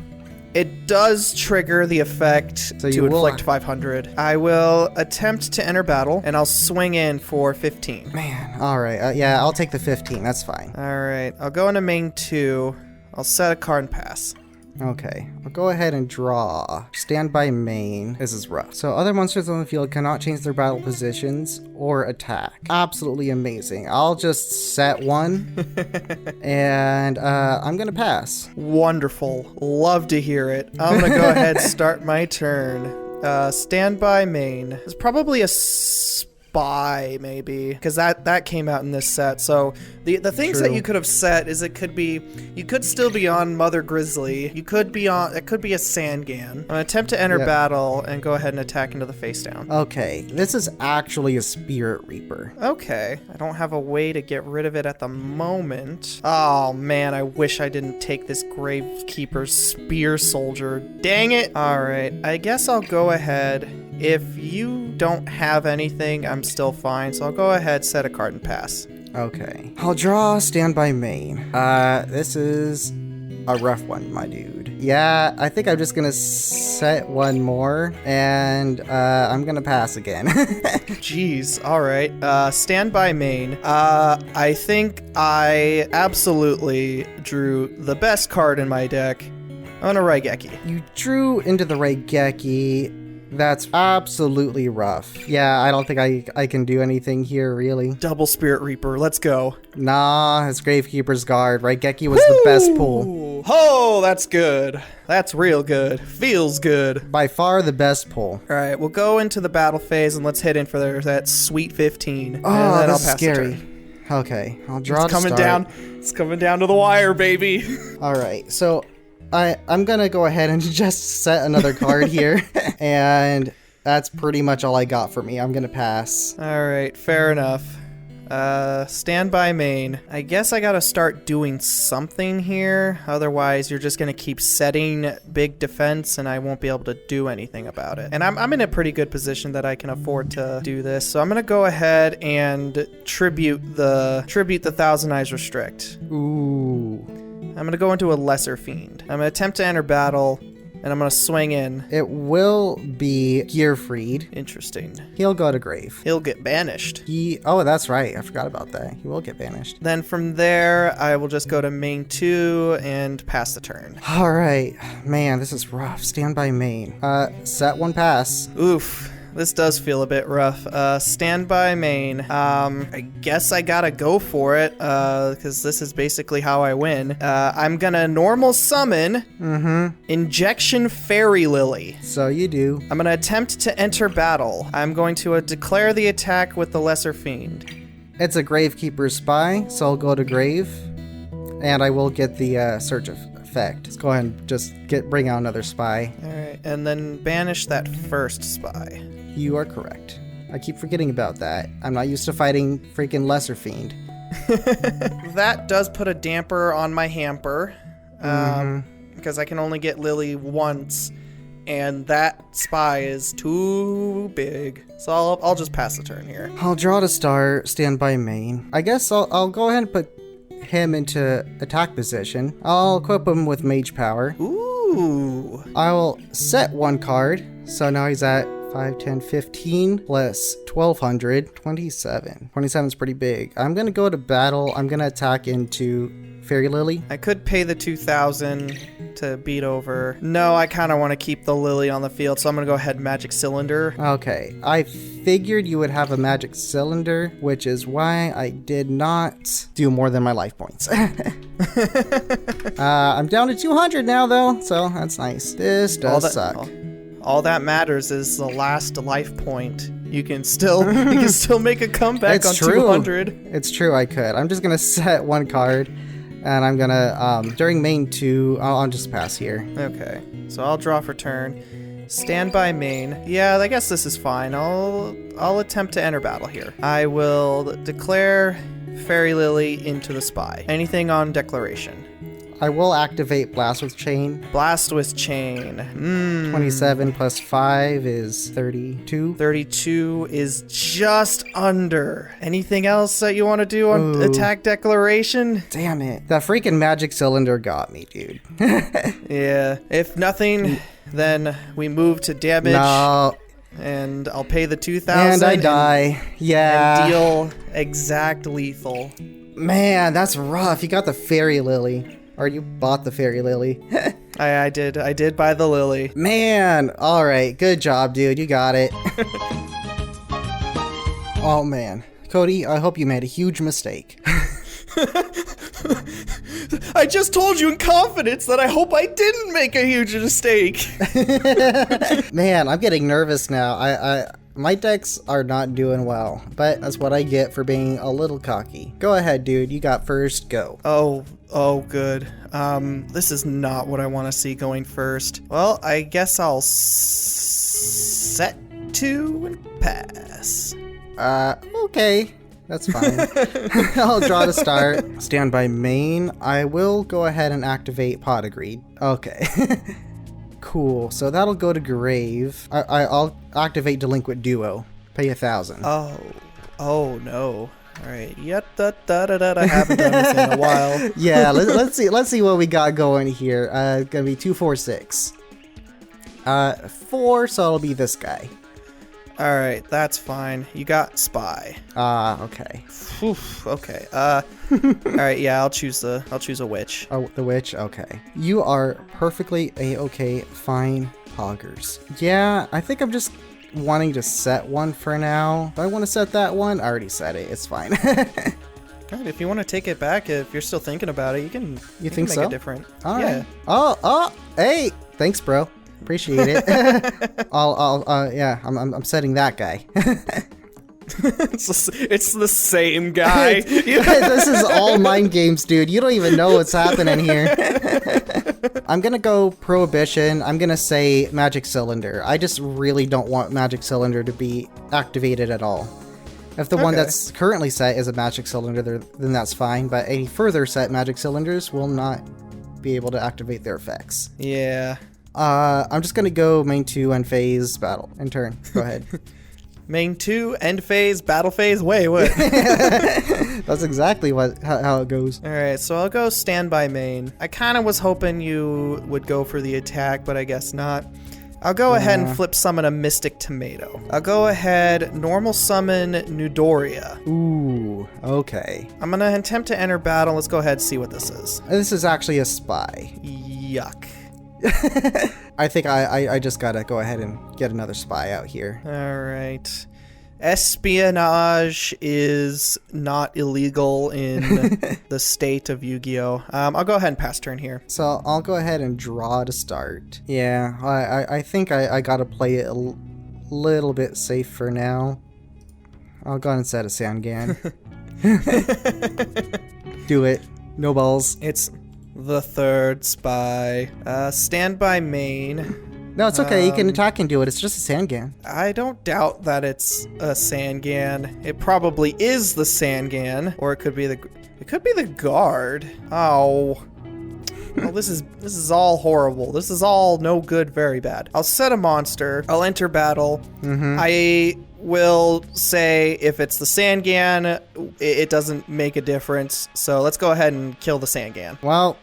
it does trigger the effect to inflict 500. I will attempt to enter battle, and I'll swing in for 15. Man, all right. Yeah, I'll take the 15. That's fine. All right. I'll go into main 2. I'll set a card and pass. Okay, I'll go ahead and draw. Stand by main. This is rough. So other monsters on the field cannot change their battle positions or attack. Absolutely amazing. I'll just set 1 and I'm gonna pass. Wonderful. Love to hear it. I'm gonna go ahead and start my turn. Stand by main. It's probably a spy, maybe, because that came out in this set. So the things that you could have set is you could still be on Mother Grizzly. It could be a Sangan. I'm gonna attempt to enter battle and go ahead and attack into the face down. Okay, this is actually a Spirit Reaper. Okay, I don't have a way to get rid of it at the moment. Oh man, I wish I didn't take this Gravekeeper's Spear Soldier. Dang it! Alright, I guess I'll go ahead. If you don't have anything, I'm still fine, so I'll go ahead, set a card and pass. Okay. I'll draw Standby Main. This is a rough one, my dude. Yeah, I think I'm just gonna set one more, and I'm gonna pass again. Jeez, alright. Standby Main. I think I absolutely drew the best card in my deck. I'm gonna Raigeki. You drew into the Raigeki. That's absolutely rough. Yeah, I don't think I can do anything here, really. Double Spirit Reaper, let's go. Nah, it's Gravekeeper's Guard. Raigeki was the best pull. Oh, that's good. That's real good. Feels good. By far the best pull. Alright, we'll go into the battle phase and let's hit in for that sweet 15. Oh, and that's scary. Okay, I'll draw to start. It's coming down to the wire, baby. Alright, so I'm gonna go ahead and just set another card here, and that's pretty much all I got for me. I'm gonna pass. Alright, fair enough. Standby Main. I guess I gotta start doing something here, otherwise you're just gonna keep setting big defense and I won't be able to do anything about it. And I'm in a pretty good position that I can afford to do this, so I'm gonna go ahead and tribute the Thousand Eyes Restrict. Ooh. I'm going to go into a Lesser Fiend. I'm going to attempt to enter battle, and I'm going to swing in. It will be Gearfried. Interesting. He'll go to grave. He'll get banished. Oh, that's right. I forgot about that. He will get banished. Then from there, I will just go to main 2 and pass the turn. All right. Man, this is rough. Standby Main. Set one pass. Oof. This does feel a bit rough. Standby Main. I guess I gotta go for it, because this is basically how I win. I'm gonna normal summon Injection Fairy Lily. So you do. I'm gonna attempt to enter battle. I'm going to declare the attack with the Lesser Fiend. It's a Gravekeeper's Spy, so I'll go to grave, and I will get the Surge effect. Let's go ahead and just bring out another spy. Alright, and then banish that first spy. You are correct. I keep forgetting about that. I'm not used to fighting freaking Lesser Fiend. That does put a damper on my hamper, because I can only get Lily once, and that spy is too big. So I'll just pass the turn here. I'll draw to start, Standby Main. I guess I'll go ahead and put him into attack position. I'll equip him with Mage Power. Ooh. I will set one card, so now he's at 5, 10, 15, plus 1200, 27. 27 is pretty big. I'm gonna go to battle. I'm gonna attack into Fairy Lily. I could pay the 2,000 to beat over. No, I kind of want to keep the Lily on the field, so I'm gonna go ahead and Magic Cylinder. Okay, I figured you would have a Magic Cylinder, which is why I did not do more than my life points. I'm down to 200 now, though, so that's nice. This does suck. All that matters is the last life point. You can still make a comeback on 200. It's true, I could. I'm just gonna set one card, and I'm gonna during main 2. I'll just pass here. Okay, so I'll draw for turn. Standby Main. Yeah, I guess this is fine. I'll attempt to enter battle here. I will declare Fairy Lily into the spy. Anything on declaration? I will activate Blast with Chain. Blast with Chain. 27 plus 5 is 32. 32 is just under. Anything else that you want to do on attack declaration? Damn it. That freaking Magic Cylinder got me, dude. Yeah. If nothing, then we move to damage. No. And I'll pay the 2,000. And I die. Yeah. And deal exact lethal. Man, that's rough. You got the Fairy Lily. Or you bought the Fairy Lily. I did buy the Lily. Man, alright, good job, dude. You got it. Oh, man. Cody, I hope you made a huge mistake. I just told you in confidence that I hope I didn't make a huge mistake. Man, I'm getting nervous now. My decks are not doing well, but that's what I get for being a little cocky. Go ahead, dude. You got first. Go. Oh, good. This is not what I want to see going first. Well, I guess I'll set 2 and pass. Okay. That's fine. I'll draw to start. Standby main. I will go ahead and activate Pod Agreed. Okay. Cool. So that'll go to Grave. I'll activate Delinquent Duo. Pay 1,000. Oh no. All right. I haven't done this in a while. Yeah. Let's see what we got going here. Gonna be 2, 4, 6. 4. So it'll be this guy. All right, that's fine. You got Spy. Okay. Oof, okay. All right, yeah, I'll choose a witch. Oh, the witch. Okay. You are perfectly a-okay. Fine, poggers. Yeah, I think I'm just wanting to set one for now. If I want to set that one, I already set it. It's fine. God, if you want to take it back, if you're still thinking about it, you can. You think make so? it different. All yeah. right. Oh, hey, thanks, bro. Appreciate it. Yeah, I'm setting that guy. It's the same guy. This is all mind games, dude. You don't even know what's happening here. I'm gonna go Prohibition. I'm gonna say Magic Cylinder. I just really don't want Magic Cylinder to be activated at all. If the one that's currently set is a Magic Cylinder, then that's fine. But any further set Magic Cylinders will not be able to activate their effects. Yeah. I'm just gonna go main 2 and phase battle and turn. Go ahead. Main 2, end phase, battle phase. Wait, what? That's exactly how it goes. All right, so I'll go standby main. I kind of was hoping you would go for the attack, but I guess not. I'll go ahead and flip summon a Mystic Tomato. I'll go ahead normal summon Nudoria. Ooh, okay. I'm gonna attempt to enter battle. Let's go ahead and see what this is. This is actually a spy. Yuck. I think I just gotta go ahead and get another spy out here. All right. Espionage is not illegal in the state of Yu-Gi-Oh. I'll go ahead and pass turn here. So I'll go ahead and draw to start. Yeah, I think I gotta play it a little bit safe for now. I'll go ahead and set a Sangan. Do it. No balls. It's the third spy. Standby main. No, it's okay. You can attack and do it. It's just a Sangan. I don't doubt that it's a Sangan. It probably is the Sangan, or it could be the guard. Oh. Well, this is all horrible. This is all no good, very bad. I'll set a monster. I'll enter battle. I will say if it's the Sangan, it doesn't make a difference. So let's go ahead and kill the Sangan. Well,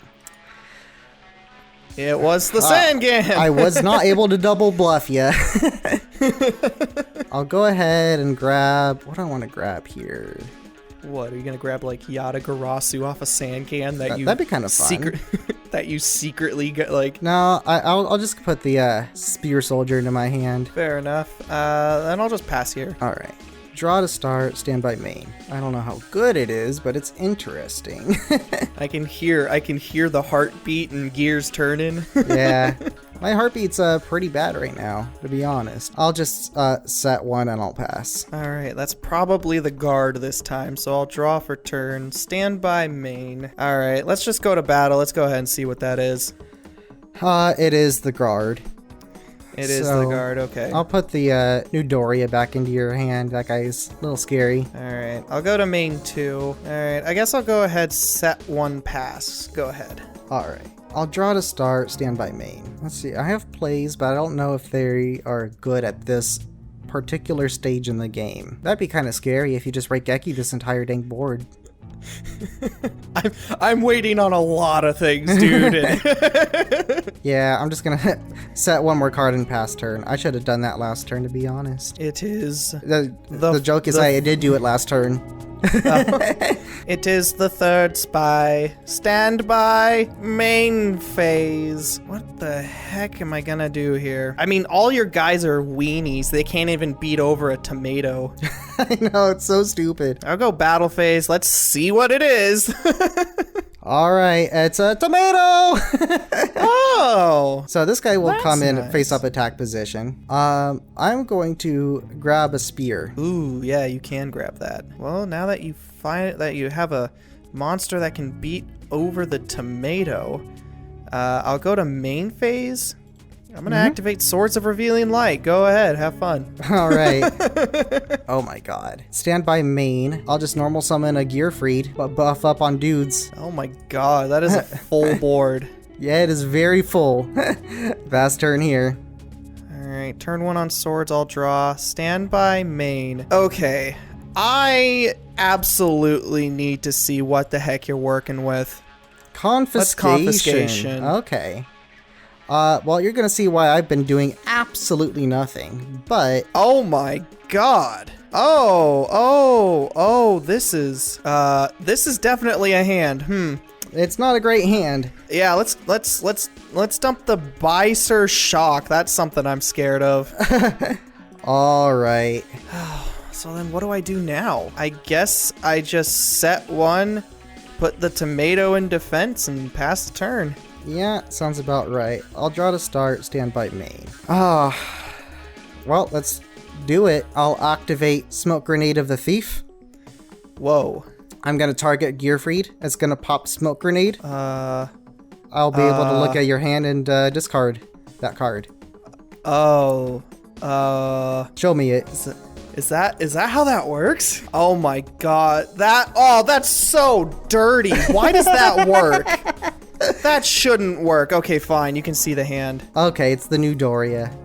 it was the Sangan. I was not able to double bluff you. I'll go ahead and grab... What do I want to grab here? What, are you going to grab, like, Yada Garasu off a Sangan that'd be kind of fun. That you secretly get, like... No, I'll just put the Spear Soldier into my hand. Fair enough. Then I'll just pass here. All right. Draw to start, standby main. I don't know how good it is, but it's interesting. I can hear the heartbeat and gears turning. Yeah. My heartbeat's pretty bad right now, to be honest. I'll just set one and I'll pass. All right, that's probably the guard this time, so I'll draw for turn. Standby main. All right, let's just go to battle. Let's go ahead and see what that is. It is the guard. It is the guard, okay. I'll put the Nudoria back into your hand. That guy's a little scary. All right, I'll go to main 2. All right, I guess I'll go ahead, set one pass. Go ahead. All right. I'll draw to start, standby main. Let's see, I have plays, but I don't know if they are good at this particular stage in the game. That'd be kind of scary if you just Raigeki this entire dang board. I'm waiting on a lot of things, dude. Yeah, I'm just gonna set one more card and pass turn. I should have done that last turn, to be honest. It is the joke is I did do it last turn. It is the third spy. Standby main phase. What the heck am I gonna do here? I mean, all your guys are weenies. They can't even beat over a tomato. I know, it's so stupid. I'll go battle phase. Let's see what it is. All right, it's a tomato. Oh. So this guy will That's come in nice. face up attack position. I'm going to grab a spear. Ooh, yeah, you can grab that. Well, now that you find that you have a monster that can beat over the tomato, I'll go to main phase. I'm gonna activate Swords of Revealing Light. Go ahead, have fun. All right. Oh my god. Stand by main. I'll just normal summon a Gearfried, but buff up on dudes. Oh my god, that is a full board. Yeah, it is very full. Fast turn here. Alright, turn 1 on swords, I'll draw. Stand by main. Okay, I absolutely need to see what the heck you're working with. Confiscation. Confiscation. Okay. Well, you're gonna see why I've been doing absolutely nothing, but... Oh my god. Oh, this is definitely a hand. It's not a great hand. Yeah, let's dump the Bicer Shock. That's something I'm scared of. All right. So then what do I do now? I guess I just set 1, put the tomato in defense, and pass the turn. Yeah, sounds about right. I'll draw to start, stand by main. Well, let's do it. I'll activate Smoke Grenade of the Thief. Whoa. I'm gonna target Gearfried. It's gonna pop Smoke Grenade. I'll be able to look at your hand and discard that card. Oh. Show me it. Is that how that works? Oh my god. That's so dirty. Why does that work? That shouldn't work. Okay, fine. You can see the hand. Okay, it's the new Doria.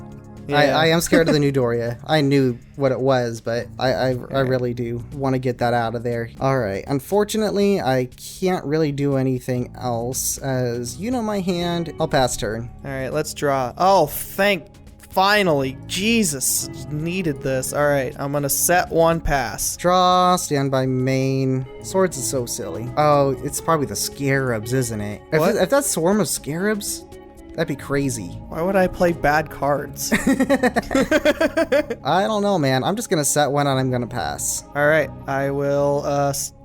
Yeah. I am scared of the new Doria. I knew what it was, but I really do want to get that out of there. All right. Unfortunately, I can't really do anything else, as you know my hand. I'll pass turn. All right, let's draw. Oh, finally. Jesus, needed this. All right, I'm gonna set 1 pass. Draw, stand by main. Swords is so silly. Oh, it's probably the scarabs, isn't it? What? If that's Swarm of Scarabs, that'd be crazy. Why would I play bad cards? I don't know, man. I'm just gonna set 1 and I'm gonna pass. All right, I will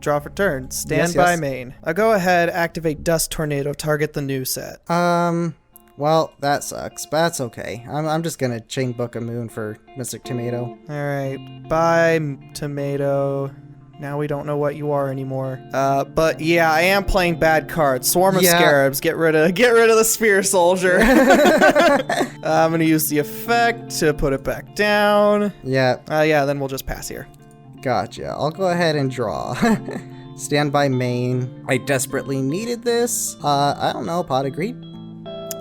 draw for turn. Stand Yes, by yes. main. I'll go ahead, activate Dust Tornado, target the new set. Well, that sucks, but that's okay. I'm just gonna chain book a moon for Mystic Tomato. All right, bye, tomato. Now we don't know what you are anymore. But yeah, I am playing bad cards. Swarm of Scarabs. Get rid of the Spear Soldier. I'm gonna use the effect to put it back down. Yeah, Yeah, then we'll just pass here. gotcha. I'll go ahead and draw. Stand by main. I desperately needed this. I don't know, Pot of Greed?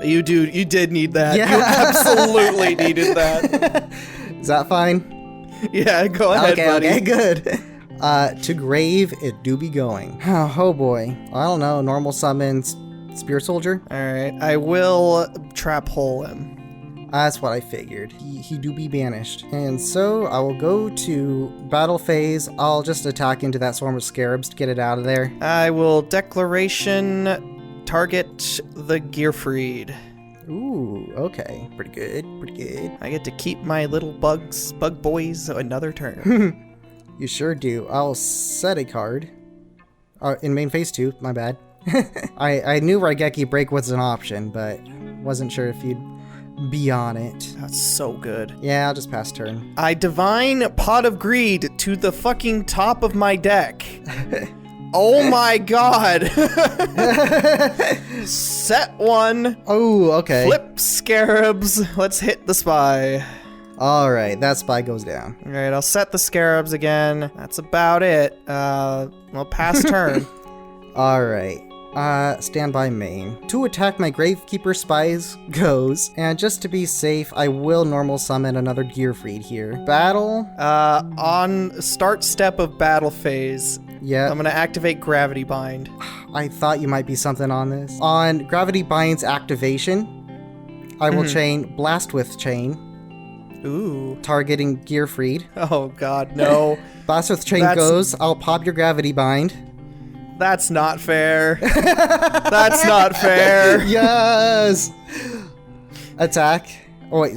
You did need that. Yeah. You absolutely needed that. Is that fine? Yeah, go ahead, buddy. Okay, good. To grave, it do be going. Oh boy. I don't know, normal summons Spear Soldier? Alright, I will trap hole him. That's what I figured. He do be banished. And so I will go to battle phase. I'll just attack into that Swarm of Scarabs to get it out of there. I will declaration target the Gearfried. Ooh, okay. Pretty good, pretty good. I get to keep my little bug boys another turn. You sure do. I'll set a card. In main phase 2, my bad. I knew Raigeki Break was an option, but wasn't sure if you'd be on it. That's so good. Yeah, I'll just pass turn. I divine Pot of Greed to the fucking top of my deck. Oh my god. Set 1. Oh, okay. Flip Scarabs. Let's hit the spy. Alright, that spy goes down. Alright, I'll set the Scarabs again. That's about it. Well, pass turn. Alright. Stand by main. To attack my Gravekeeper spies goes, and just to be safe, I will normal summon another Gearfried here. Battle? On start step of battle phase, Yeah. I'm gonna activate Gravity Bind. I thought you might be something on this. On Gravity Bind's activation, I will chain Blast with Chain, Ooh. targeting Gearfried. Oh god, no. Blast with Chain goes, I'll pop your Gravity Bind. That's not fair. That's not fair. Yes! Attack. Oh, wait.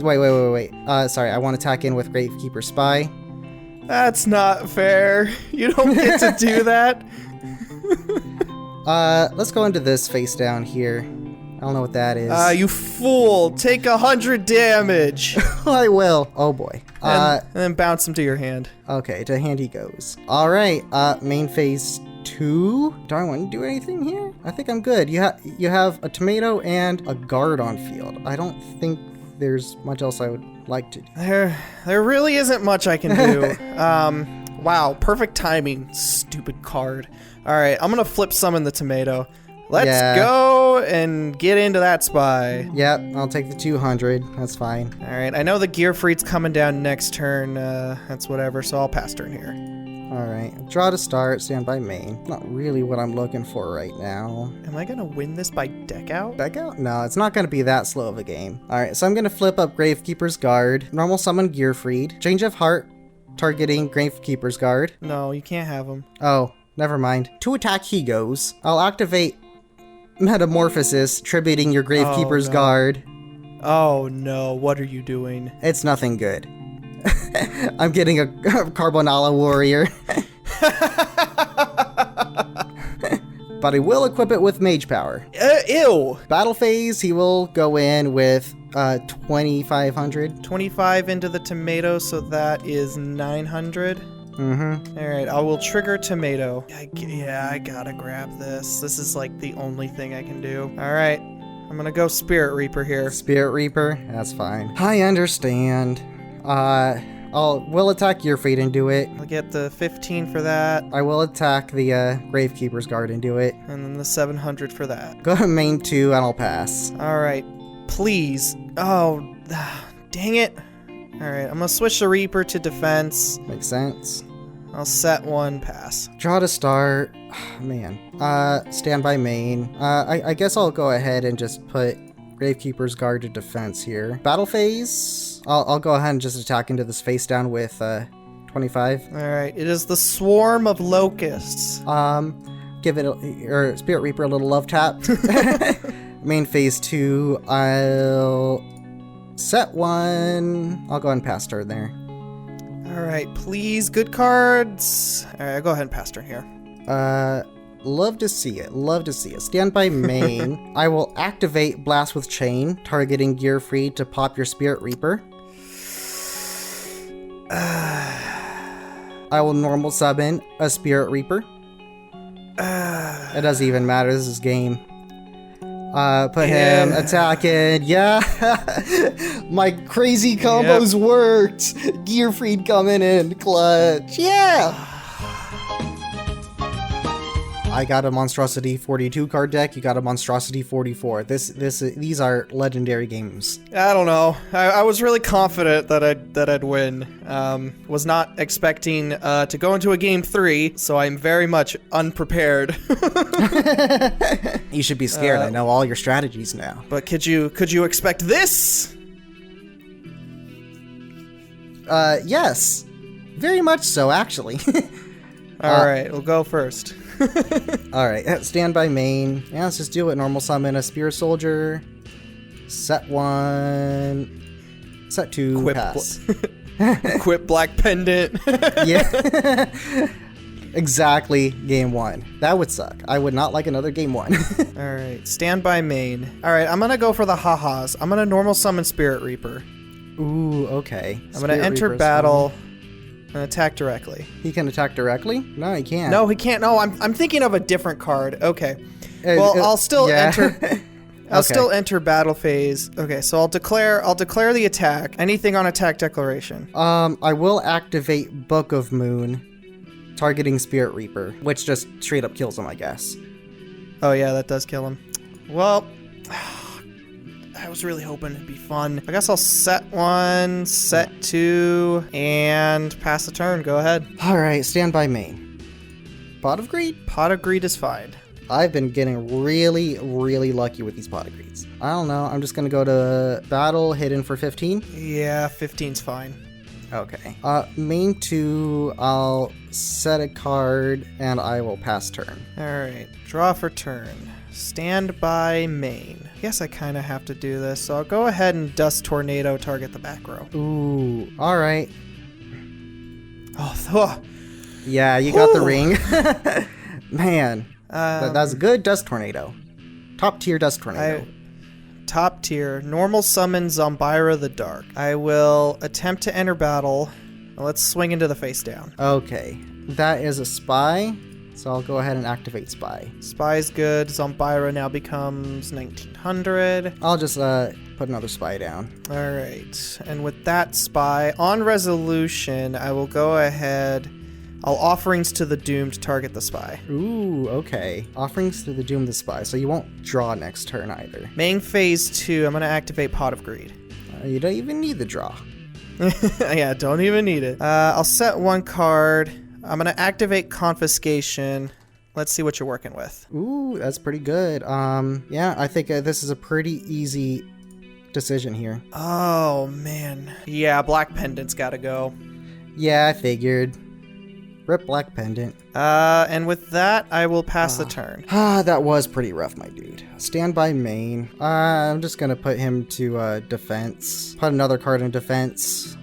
Sorry, I want to attack in with Gravekeeper Spy. That's not fair. You don't get to do that. Let's go into this face down here. I don't know what that is. You fool! Take 100 damage! I will. Oh boy. And then bounce him to your hand. Okay, to hand he goes. Alright, main phase 2. Do I want to do anything here? I think I'm good. You have a tomato and a guard on field. I don't think there's much else I would like to do. There really isn't much I can do. Wow, perfect timing. Stupid card. Alright, I'm gonna flip summon the tomato. Let's go and get into that spy. Yep, I'll take the 200. That's fine. Alright, I know the Gear Freed's coming down next turn. That's whatever, so I'll pass turn here. Alright, draw to start, stand by main. Not really what I'm looking for right now. Am I gonna win this by deck out? Deck out? No, it's not gonna be that slow of a game. Alright, so I'm gonna flip up Gravekeeper's Guard, normal summon Gear Freed, change of heart, targeting Gravekeeper's Guard. No, you can't have him. Oh, never mind. To attack he goes. I'll activate Metamorphosis, tributing your Gravekeeper's Guard. Oh no, what are you doing? It's nothing good. I'm getting a Carbonala Warrior. But I will equip it with Mage Power. Ew! Battle phase, he will go in with 2,500. 25 into the tomato, so that is 900. Mm-hmm. Alright, I will trigger tomato. Yeah, I gotta grab this. This is like the only thing I can do. Alright, I'm gonna go Spirit Reaper here. Spirit Reaper? That's fine. I understand. We'll attack your feet and do it. I'll get the 15 for that. I will attack the Gravekeeper's Guard and do it. And then the 700 for that. Go to main 2 and I'll pass. Alright, please. Oh, dang it. Alright, I'm gonna switch the Reaper to defense. Makes sense. I'll set one, pass. Draw to start. Man. Stand by main. I guess I'll go ahead and just put Gravekeeper's Guard to defense here. Battle phase. I'll go ahead and just attack into this face down with 25. Alright, it is the Swarm of Locusts. Give it or Spirit Reaper a little love tap. Main phase 2. I'll set one. I'll go ahead and pass turn there. Alright, please, good cards. Alright, I'll go ahead and pass turn here. Love to see it. Love to see it. Stand by main. I will activate Blast with Chain, targeting Gear Free to pop your Spirit Reaper. I will normal summon a Spirit Reaper. It doesn't even matter. This is game. Put him attacking. Yeah. My crazy combos worked. Gear Freed coming in clutch. Yeah. I got a Monstrosity 42 card deck. You got a Monstrosity 44. These are legendary games. I don't know. I was really confident that I'd win. Was not expecting to go into a game 3, so I'm very much unprepared. You should be scared. I know all your strategies now. But could you expect this? Yes. Very much so, actually. All right, we'll go first. Alright, stand by main. Yeah, let's just do it. Normal summon a Spear Soldier. Set 1. Set 2. Pass. Equip Black Pendant. Yeah. Exactly. Game 1. That would suck. I would not like another game 1. Alright, stand by main. Alright, I'm gonna go for the ha-has. I'm gonna normal summon Spirit Reaper. Ooh, okay. I'm gonna enter battle. And attack directly. He can attack directly? No, he can't. No, he can't. No, I'm thinking of a different card. Okay. Well, I'll still enter. I'll still enter battle phase. Okay, so I'll declare the attack. Anything on attack declaration. I will activate Book of Moon, targeting Spirit Reaper, which just straight up kills him, I guess. Oh yeah, that does kill him. Well, I was really hoping it'd be fun. I guess I'll set 1, set 2, and pass the turn. Go ahead. Alright, stand by main. Pot of Greed? Pot of Greed is fine. I've been getting really, really lucky with these Pot of Greeds. I don't know. I'm just going to go to battle, hidden for 15. Yeah, 15's fine. Okay. Main 2, I'll set a card, and I will pass turn. Alright, draw for turn. Stand by main. Guess I kind of have to do this, so I'll go ahead and Dust Tornado target the back row. Ooh, alright. Oh, yeah, you got the ring. Man. That's a good dust tornado. Top tier dust tornado. Top tier. Normal summon Zombira the Dark. I will attempt to enter battle. Let's swing into the face down. Okay. That is a spy. So I'll go ahead and activate spy. Spy's good. Zombira now becomes 1900. I'll just put another spy down. All right. And with that spy, on resolution, I will go ahead. I'll Offerings to the Doomed target the spy. Ooh, okay. Offerings to the Doom the spy. So you won't draw next turn either. Main phase 2, I'm going to activate Pot of Greed. You don't even need the draw. Yeah, don't even need it. I'll set one card. I'm going to activate Confiscation. Let's see what you're working with. Ooh, that's pretty good. Yeah, I think this is a pretty easy decision here. Oh, man. Yeah, Black Pendant's got to go. Yeah, I figured. Rip Black Pendant. And with that, I will pass the turn. That was pretty rough, my dude. Standby main. I'm just going to put him to defense. Put another card in defense.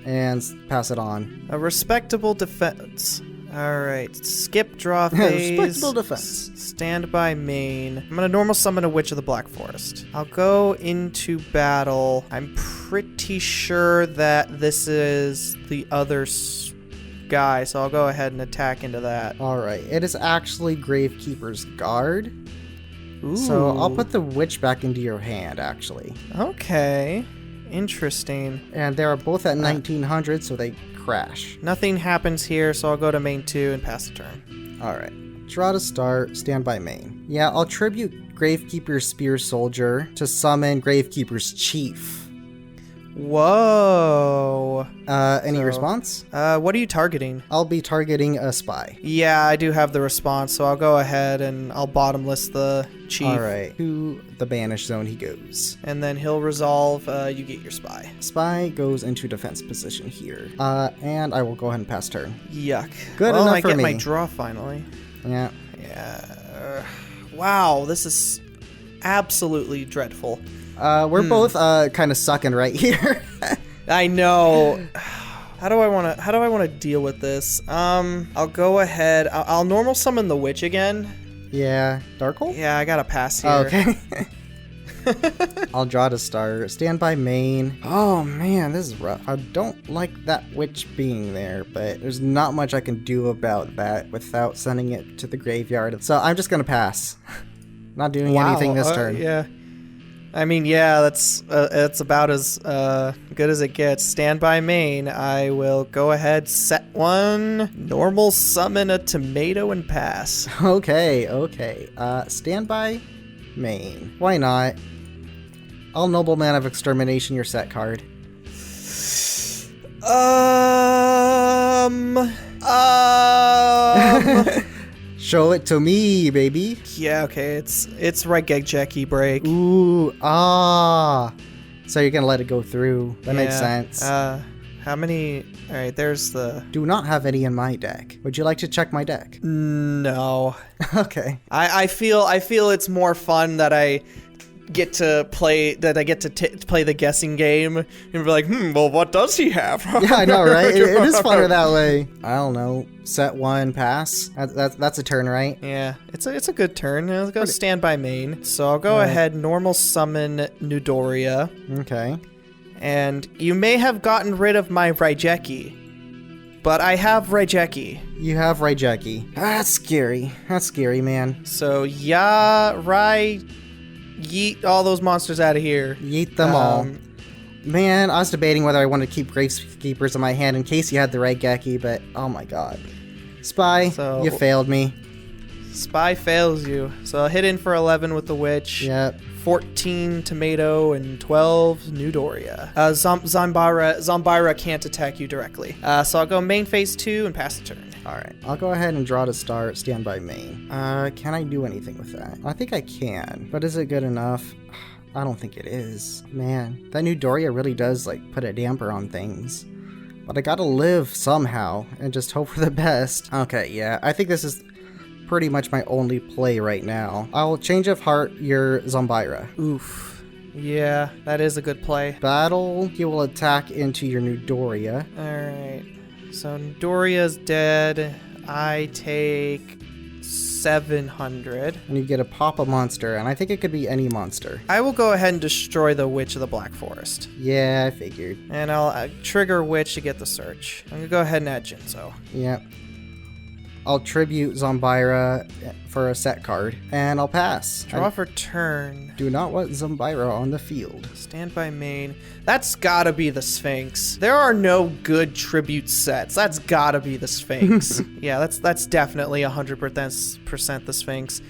And pass it on. A respectable defense. Alright, skip draw phase. Respectable defense. Standby main. I'm gonna normal summon a Witch of the Black Forest. I'll go into battle. I'm pretty sure that this is the other guy, so I'll go ahead and attack into that. Alright, it is actually Gravekeeper's Guard. Ooh. So I'll put the Witch back into your hand, actually. Okay. Interesting. And they are both at 1900, so they crash. Nothing happens here, so I'll go to main 2 and pass the turn. Alright. Draw to start, standby main. Yeah, I'll tribute Gravekeeper's Spear Soldier to summon Gravekeeper's Chief. Whoa. Any response? What are you targeting? I'll be targeting a spy. Yeah, I do have the response, so I'll go ahead and I'll bottomless the chief. Alright, to the banish zone he goes. And then he'll resolve, you get your spy. Spy goes into defense position here. And I will go ahead and pass turn. Yuck. Good well, enough I for get me. my draw finally. Yeah. Yeah. Wow, this is absolutely dreadful. We're both kind of sucking right here. I know. How do I want to deal with this? I'll go ahead. I'll normal summon the witch again. Yeah, Darkhold? Yeah, I gotta pass here. Okay. I'll draw to start. Standby main. Oh man, this is rough. I don't like that witch being there, but there's not much I can do about that without sending it to the graveyard. So I'm just gonna pass. Not doing anything this turn. Yeah. I mean, yeah, that's about as good as it gets. Standby main. I will go ahead, set one, normal summon a tomato and pass. Okay. Standby main. Why not? I'll Nobleman of Extermination your set card. Show it to me, baby. Yeah, okay, it's Regegeki break. Ooh, so you're gonna let it go through. That makes sense. How many? All right, there's the. Do not have any in my deck. Would you like to check my deck? No. Okay. I feel it's more fun that I get to play play the guessing game and be like, well, what does he have? Yeah, I know, right? It is funner that way. I don't know. Set one, pass. That's a turn, right? Yeah, it's a good turn. Let's go standby main. So I'll go ahead, normal summon Nudoria. Okay. And you may have gotten rid of my Raigeki, but I have Raigeki. You have Raigeki. That's scary. That's scary, man. So yeet all those monsters out of here. Yeet them all. Man, I was debating whether I wanted to keep Gravekeepers in my hand in case you had the Raigeki, but oh my god. Spy, you failed me. Spy fails you. So I'll hit in for 11 with the witch. Yep. 14 tomato and 12 Nudoria. Zombira can't attack you directly. So I'll go main phase 2 and pass the turn. Alright, I'll go ahead and draw to start, standby main. Can I do anything with that? I think I can, but is it good enough? I don't think it is. Man, that Nudoria really does like put a damper on things. But I gotta live somehow and just hope for the best. Okay, yeah, I think this is pretty much my only play right now. I'll change of heart your Zombira. Oof. Yeah, that is a good play. Battle, he will attack into your Nudoria. Alright. So Nudoria's dead. I take 700. And you get a pop a monster, and I think it could be any monster. I will go ahead and destroy the Witch of the Black Forest. Yeah, I figured. And I'll trigger Witch to get the search. I'm gonna go ahead and add Jinzo. Yep. I'll tribute Zombira for a set card, and I'll pass. Draw for turn. Do not want Zombira on the field. Stand by main. That's gotta be the Sphinx. There are no good tribute sets. That's gotta be the Sphinx. Yeah, that's definitely 100% the Sphinx.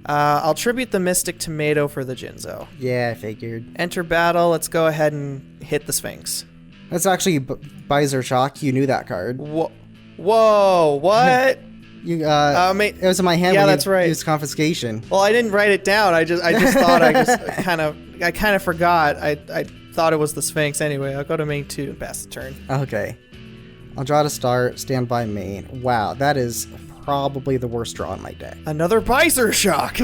I'll tribute the Mystic Tomato for the Jinzo. Yeah, I figured. Enter battle. Let's go ahead and hit the Sphinx. That's actually Bizar Shock. You knew that card. Whoa, what? It was in my hand. Yeah, when that's you right. used confiscation. Well, I didn't write it down. I just thought I kind of forgot. I thought it was the Sphinx anyway. I'll go to main 2 and pass the turn. Okay. I'll draw to start. Stand by main. Wow, that is probably the worst draw in my deck. Another Bizar Shock.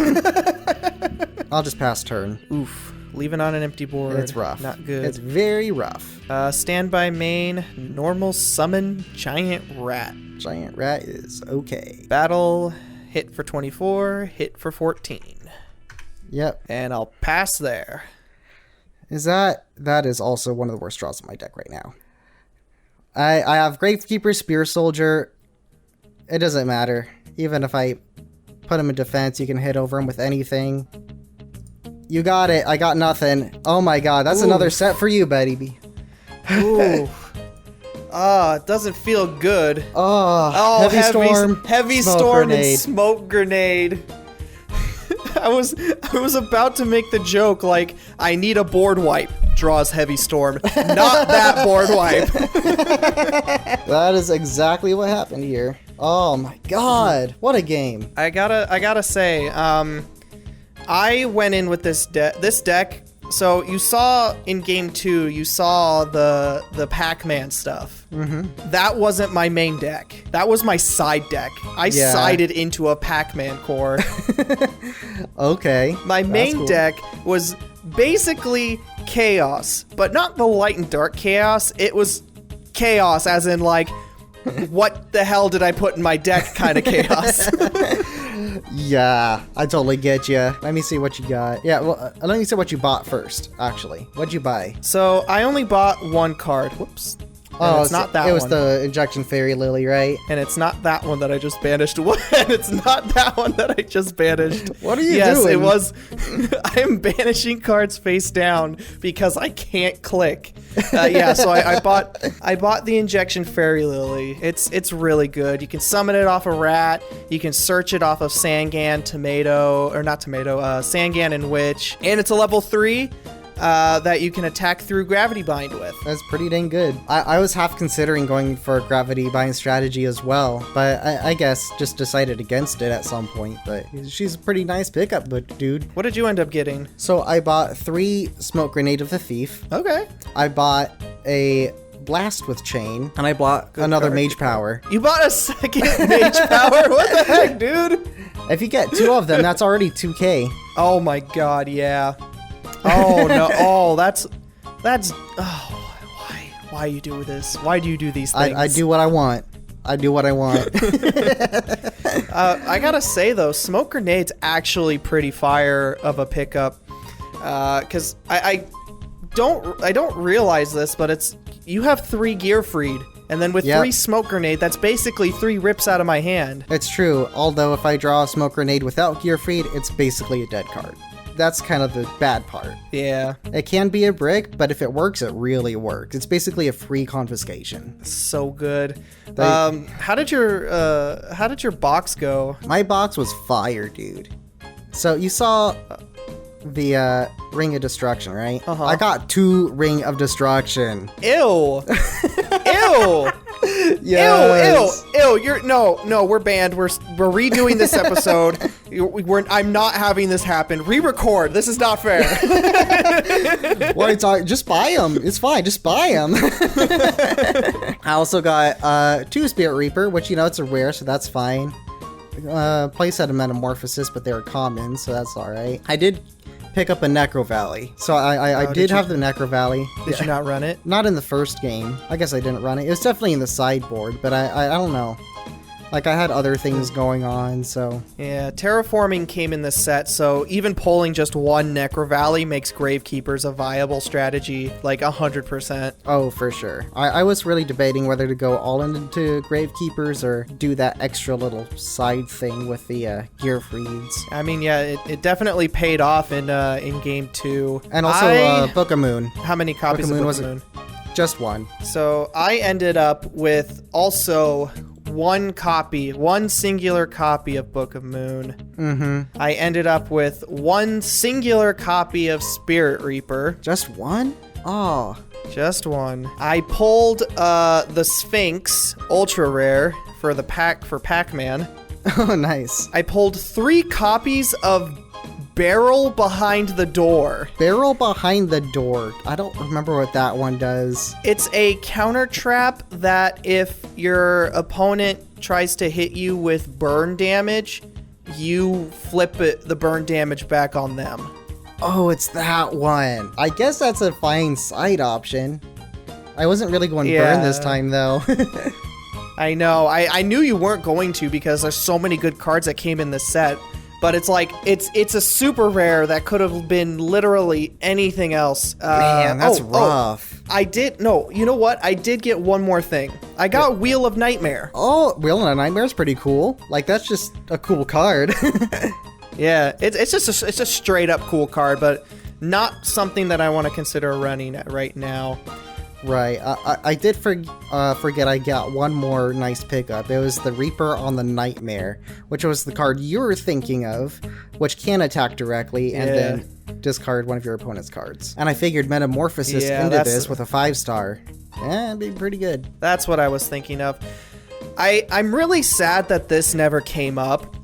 I'll just pass turn. Oof. Leaving on an empty board. It's rough. Not good. It's very rough. Stand by main. Normal summon Giant Rat. Giant Rat is okay. Battle. Hit for 24. Hit for 14. Yep. And I'll pass there. That is also one of the worst draws in my deck right now. I have Gravekeeper, Spear Soldier. It doesn't matter. Even if I put him in defense, you can hit over him with anything. You got it. I got nothing. Oh my god, that's another set for you, Betty. Ooh. It doesn't feel good. Oh, heavy storm and smoke grenade. I was about to make the joke like I need a board wipe. Draws heavy storm. Not that board wipe. That is exactly what happened here. Oh my god, what a game. I gotta say, I went in with this deck. So you saw in game 2, you saw the Pac-Man stuff. Mm-hmm. That wasn't my main deck. That was my side deck. I sided into a Pac-Man core. Okay. My main deck was basically chaos, but not the light and dark chaos. It was chaos as in like, what the hell did I put in my deck kind of chaos. Yeah, I totally get you. Let me see what you got. Yeah, well, let me see what you bought first, actually. What'd you buy? So, I only bought one card. Whoops. And it's not that one. It was the Injection Fairy Lily, right? And it's not that one that I just banished. And it's not that one that I just banished. What are you doing? Yes, it was. I am banishing cards face down because I can't click. Yeah, so I bought the Injection Fairy Lily. It's really good. You can summon it off a rat. You can search it off of Sangan, Sangan and Witch. And it's a level 3. That you can attack through Gravity Bind with. That's pretty dang good. I was half considering going for a Gravity Bind strategy as well, but I guess just decided against it at some point. But she's a pretty nice pickup, dude. What did you end up getting? So I bought 3 Smoke Grenade of the Thief. Okay. I bought a Blast with Chain, and I bought another Mage Power. You bought a second Mage Power? What the heck, dude? If you get 2 of them, that's already 2k. Oh my god, yeah. Oh no! Oh, that's. Why you do this? Why do you do these things? I do what I want. I gotta say though, Smoke Grenade's actually pretty fire of a pickup. Cause I don't realize this, but you have 3 Gear Freed, and then with 3 Smoke Grenade, that's basically 3 rips out of my hand. It's true. Although if I draw a Smoke Grenade without Gear Freed, it's basically a dead card. That's kind of the bad part. Yeah. It can be a brick, but if it works, it really works. It's basically a free confiscation. So good. How did your box go? My box was fire, dude. So you saw the Ring of Destruction, right? Uh-huh. I got 2 Ring of Destruction. Ew. Ew. Yes. Ew. No, we're banned. We're redoing this episode. I'm not having this happen. Re-record. This is not fair. What are you talking? Just buy them. It's fine. Just buy them. I also got 2 Spirit Reaper, which, it's a rare, so that's fine. Playset a Metamorphosis, but they were common, so that's alright. I did pick up a Necro Valley. So I did have the Necro Valley. Did you not run it? Not in the first game. I guess I didn't run it. It was definitely in the sideboard, but I don't know. Like, I had other things going on, so... Yeah, terraforming came in this set, so even pulling just one Necro Valley makes Gravekeepers a viable strategy, like 100%. Oh, for sure. I was really debating whether to go all into Gravekeepers or do that extra little side thing with the Gear Freeds. I mean, yeah, it definitely paid off in Game 2. And also Book of Moon. How many copies of Book of Moon? Just one. So I ended up with also... one singular copy of Book of Moon. Mm-hmm. I ended up with one singular copy of Spirit Reaper. Just one? Oh. Just one. I pulled the Sphinx, ultra rare, for Pac-Man. Oh, nice. I pulled 3 copies of Barrel Behind the Door. Barrel Behind the Door. I don't remember what that one does. It's a counter trap that if your opponent tries to hit you with burn damage, you flip the burn damage back on them. Oh, it's that one. I guess that's a fine side option. I wasn't really going burn this time, though. I know. I knew you weren't going to because there's so many good cards that came in this set. But it's like, it's a super rare that could have been literally anything else. Man, that's rough. You know what? I did get one more thing. I got Wheel of Nightmare. Oh, Wheel of Nightmare is pretty cool. Like, that's just a cool card. Yeah, it's a straight up cool card, but not something that I want to consider running right now. Right. I did forget I got one more nice pickup. It was the Reaper on the Nightmare, which was the card you were thinking of, which can attack directly and then discard one of your opponent's cards. And I figured Metamorphosis into this with a 5-star. Yeah, it'd be pretty good. That's what I was thinking of. I'm really sad that this never came up.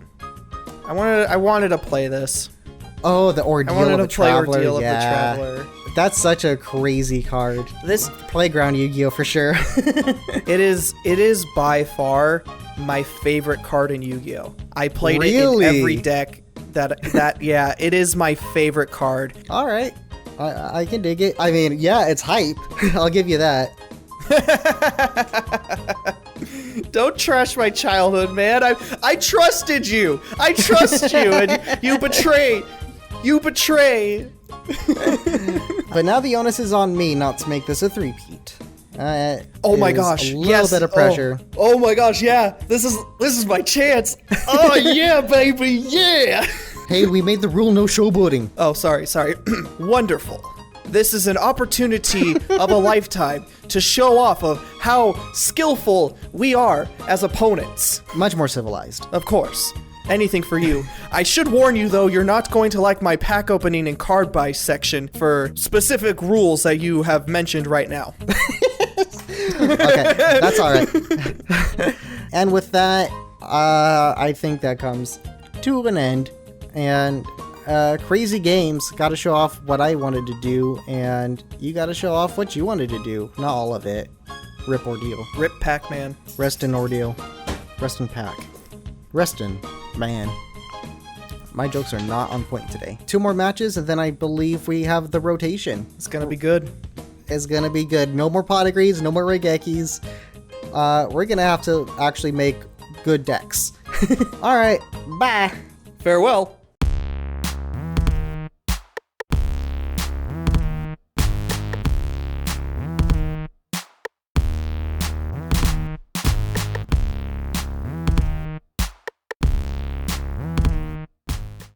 I wanted to play this. Oh, the Ordeal of the Traveler. Ordeal of the Traveler. That's such a crazy card. This Playground Yu-Gi-Oh for sure. It is by far my favorite card in Yu-Gi-Oh. I played it in every deck. Yeah, it is my favorite card. All right, I can dig it. I mean, yeah, it's hype. I'll give you that. Don't trash my childhood, man. I trusted you. I trust you, and you betray. You betray. But now the onus is on me not to make this a three-peat. Oh my gosh! A little bit of pressure. Oh my gosh! Yeah, this is my chance. Oh yeah, baby, yeah. Hey, we made the rule no showboating. Oh, sorry. Wonderful. This is an opportunity of a lifetime to show off of how skillful we are as opponents. Much more civilized. Of course. Anything for you. I should warn you, though, you're not going to like my pack opening and card buy section for specific rules that you have mentioned right now. Okay, that's all right. And with that, I think that comes to an end. And crazy games got to show off what I wanted to do, and you got to show off what you wanted to do. Not all of it. Rip Ordeal. Rip Pac-Man. Rest in Ordeal. Rest in Pac. Rest in Man. My jokes are not on point today. 2 more matches, and then I believe we have the rotation. It's gonna be good. It's gonna be good. No more Potagrees, no more Regekis. We're gonna have to actually make good decks. Alright, bye! Farewell.